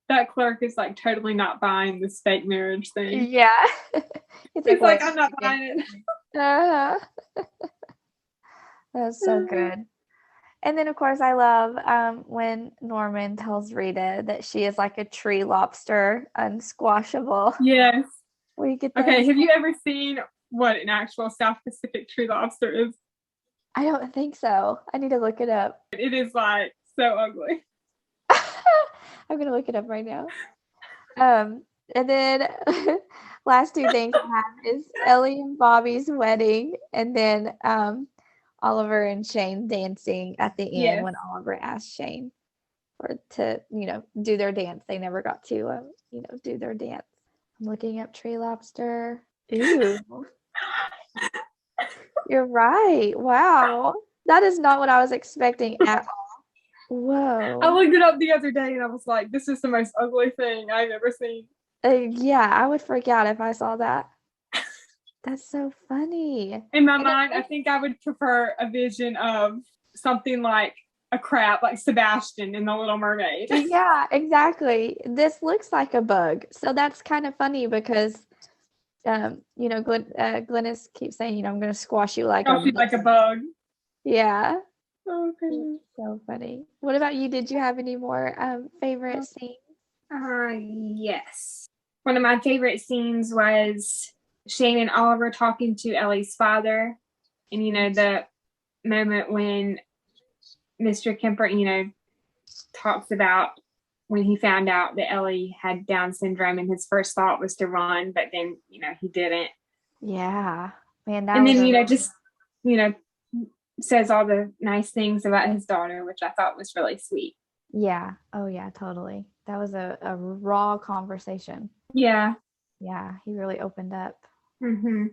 that clerk is totally not buying this fake marriage thing. Yeah. It's like, I'm not buying it. That's so good. And then, of course, I love when Norman tells Rita that she is like a tree lobster, unsquashable. Yes. Okay, have you ever seen what an actual South Pacific tree lobster is? I don't think so. I need to look it up. It is so ugly. I'm going to look it up right now. And then last two things I have is Ellie and Bobby's wedding, and then Oliver and Shane dancing at the end when Oliver asked Shane to do their dance. They never got to do their dance. I'm looking up tree lobster. Ew. You're right. Wow. That is not what I was expecting at all. Whoa. I looked it up the other day and I was like, this is the most ugly thing I've ever seen. Yeah, I would freak out if I saw that. That's so funny. In my mind, I think I would prefer a vision of something like a crab, like Sebastian in The Little Mermaid. Yeah, exactly. This looks like a bug. So that's kind of funny because, Glennis keeps saying, I'm going to squash you like I feel like a bug. Yeah. Oh, goodness. So funny. What about you? Did you have any more favorite scenes? Yes. One of my favorite scenes was Shane and Oliver talking to Ellie's father. And, the moment when Mr. Kemper, talks about when he found out that Ellie had Down syndrome and his first thought was to run, but then, he didn't. Yeah. Man, that and was then, says all the nice things about his daughter, which I thought was really sweet. Yeah. Oh, yeah, totally. That was a raw conversation. Yeah. Yeah, he really opened up. Mm-hmm.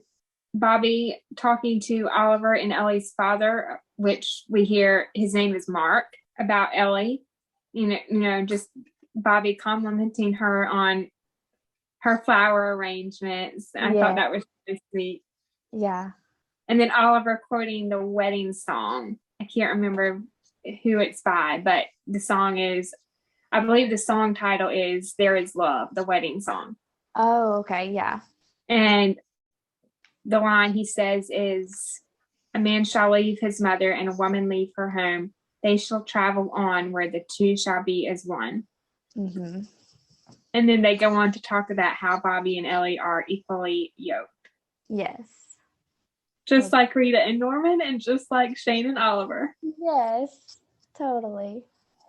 Bobby talking to Oliver and Ellie's father, which we hear his name is Mark, about Ellie. Just Bobby complimenting her on her flower arrangements. I thought that was really sweet. Yeah. And then Oliver quoting the wedding song. I can't remember who it's by, but the song is, I believe the song title is There Is Love, the wedding song. Oh, okay. Yeah. And the line he says is, a man shall leave his mother and a woman leave her home. They shall travel on where the two shall be as one. Mm-hmm. And then they go on to talk about how Bobby and Ellie are equally yoked. Yes. Just like Rita and Norman, and just like Shane and Oliver. Yes, totally.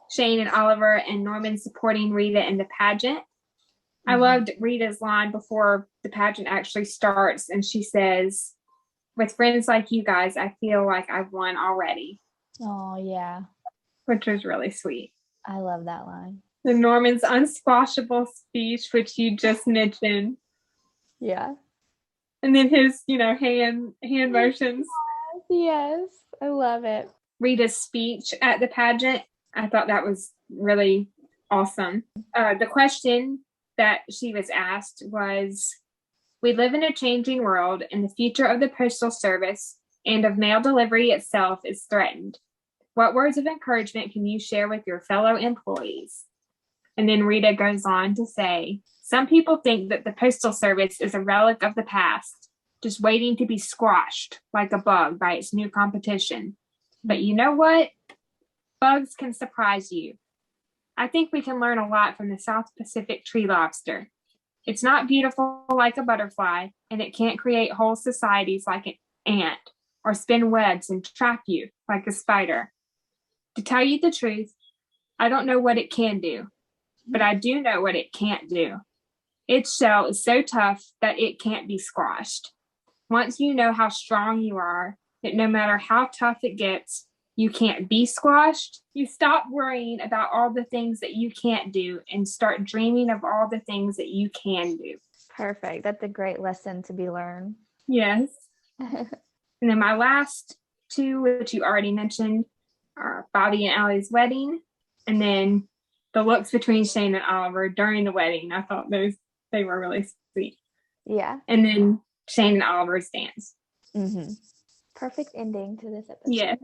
Shane and Oliver and Norman supporting Rita in the pageant. Mm-hmm. I loved Rita's line before the pageant actually starts, and she says, with friends like you guys, I feel like I've won already. Oh, yeah. Which was really sweet. I love that line. The Norman's unsquashable speech, which you just mentioned. Yeah. And then his, hand motions. Yes, I love it. Rita's speech at the pageant, I thought that was really awesome. The question that she was asked was, we live in a changing world, and the future of the Postal Service and of mail delivery itself is threatened. What words of encouragement can you share with your fellow employees? And then Rita goes on to say, some people think that the Postal Service is a relic of the past, just waiting to be squashed like a bug by its new competition. But you know what? Bugs can surprise you. I think we can learn a lot from the South Pacific tree lobster. It's not beautiful like a butterfly, and it can't create whole societies like an ant or spin webs and trap you like a spider. To tell you the truth, I don't know what it can do, but I do know what it can't do. Its shell is so tough that it can't be squashed. Once you know how strong you are, that no matter how tough it gets, you can't be squashed, you stop worrying about all the things that you can't do and start dreaming of all the things that you can do. Perfect. That's a great lesson to be learned. Yes. And then my last two, which you already mentioned, are Bobby and Allie's wedding, and then the looks between Shane and Oliver during the wedding. I thought they were really sweet. Yeah. And then Shane and Oliver's dance. Mm-hmm. Perfect ending to this episode. Yeah.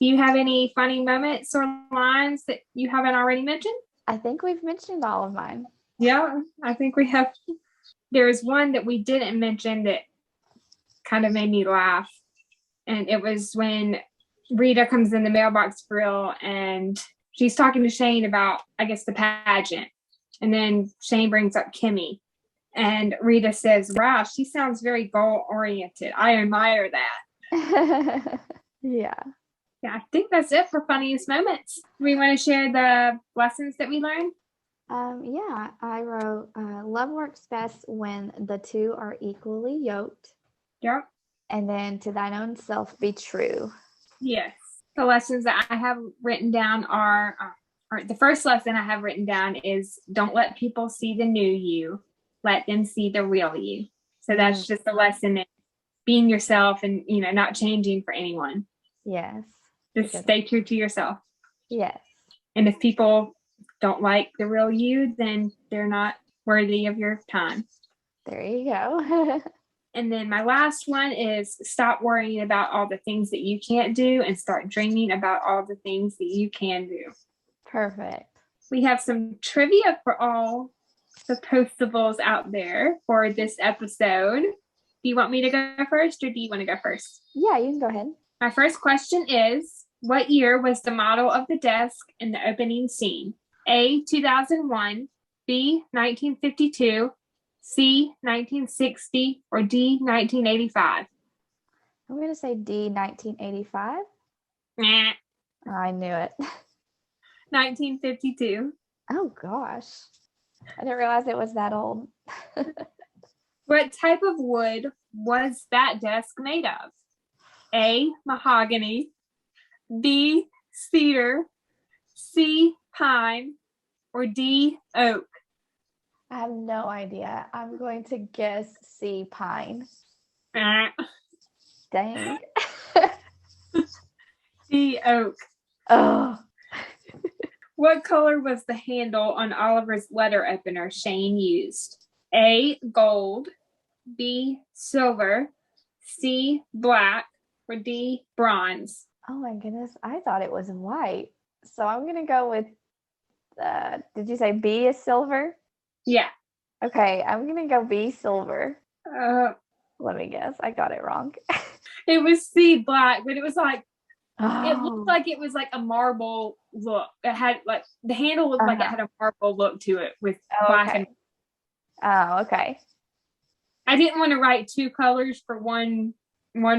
Do you have any funny moments or lines that you haven't already mentioned? I think we've mentioned all of mine. Yeah, I think we have. There's one that we didn't mention that kind of made me laugh. And it was when Rita comes in the mailbox grill and she's talking to Shane about, I guess, the pageant. And then Shane brings up Kimmy. And Rita says, wow, she sounds very goal-oriented. I admire that. Yeah. Yeah, I think that's it for funniest moments. We want to share the lessons that we learned? Yeah, I wrote, love works best when the two are equally yoked. Yep. And then to thine own self be true. Yes. The lessons that I have written down are the first lesson I have written down is don't let people see the new you. Let them see the real you. So that's just a lesson in being yourself and, not changing for anyone. Yes. Just stay true to yourself. Yes. And if people don't like the real you, then they're not worthy of your time. There you go. And then my last one is stop worrying about all the things that you can't do and start dreaming about all the things that you can do. Perfect. We have some trivia for all the postables out there for this episode. Do you want me to go first or do you want to go first? Yeah, you can go ahead. My first question is, what year was the model of the desk in the opening scene? A, 2001, B, 1952, C, 1960, or D, 1985? I'm going to say D, 1985. Nah, I knew it. 1952. Oh, gosh. I didn't realize it was that old. What type of wood was that desk made of? A, mahogany, B, cedar, C, pine, or D, oak? I have no idea. I'm going to guess C, pine. Dang. D, oak. Oh. What color was the handle on Oliver's letter opener Shane used? A, gold, B, silver, C, black, or D, bronze? Oh my goodness. I thought it was white. So I'm going to go with, did you say B is silver? Yeah. Okay, I'm going to go B, silver. Uh, Let me guess. I got it wrong. it was C, black, but it was like, Oh. it looked like it was like a marble look. It had like, the handle looked like it had a marble look to it with black and. Oh, okay. I didn't want to write two colors for one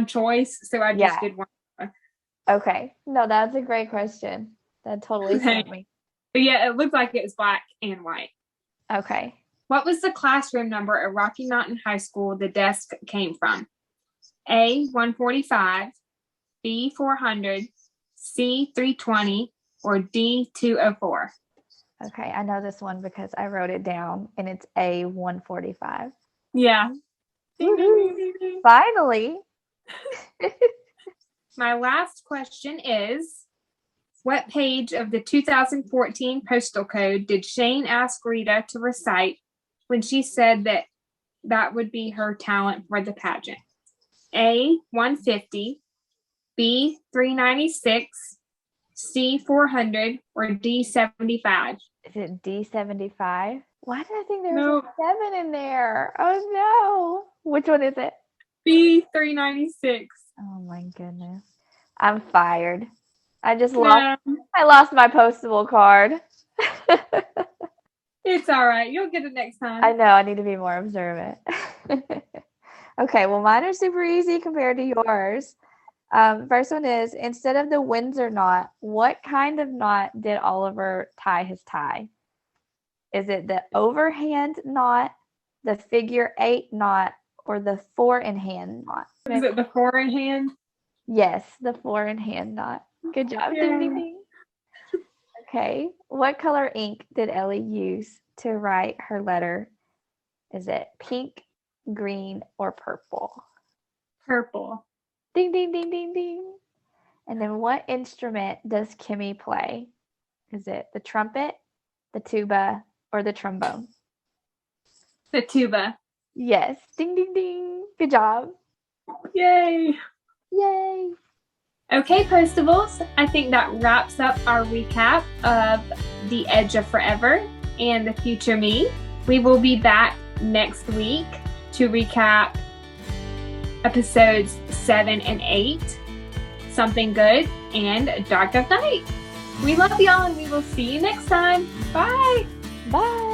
choice, so I just did one. Okay. No, that's a great question. That totally stumped me. But yeah, it looked like it was black and white. Okay. What was the classroom number at Rocky Mountain High School the desk came from? A, 145, B, 400, C, 320, or D, 204? Okay, I know this one because I wrote it down, and it's A, 145. Yeah. Finally. My last question is, what page of the 2014 postal code did Shane ask Rita to recite when she said that would be her talent for the pageant? A, 150, B, 396, C, 400, or D, 75? Is it D75? Why did I think there was a 7 in there? Oh no. Which one is it? B, 396. Oh my goodness. I'm fired. I lost my postable card. It's all right. You'll get it next time. I know. I need to be more observant. Okay. Well, mine are super easy compared to yours. First one is, instead of the Windsor knot, what kind of knot did Oliver tie his tie? Is it the overhand knot, the figure 8 knot, or the 4-in-hand knot? Is it the 4-in-hand? Yes, the 4-in-hand knot. Good job. Yeah. Ding, ding, ding. Okay. What color ink did Ellie use to write her letter? Is it pink, green, or purple? Purple. Ding, ding, ding, ding, ding. And then what instrument does Kimmy play? Is it the trumpet, the tuba, or the trombone? The tuba. Yes. Ding, ding, ding. Good job. Yay. Yay. Okay, Postables, I think that wraps up our recap of The Edge of Forever and The Future Me. We will be back next week to recap episodes 7 and 8, Something Good and Dark of Night. We love y'all and we will see you next time. Bye. Bye.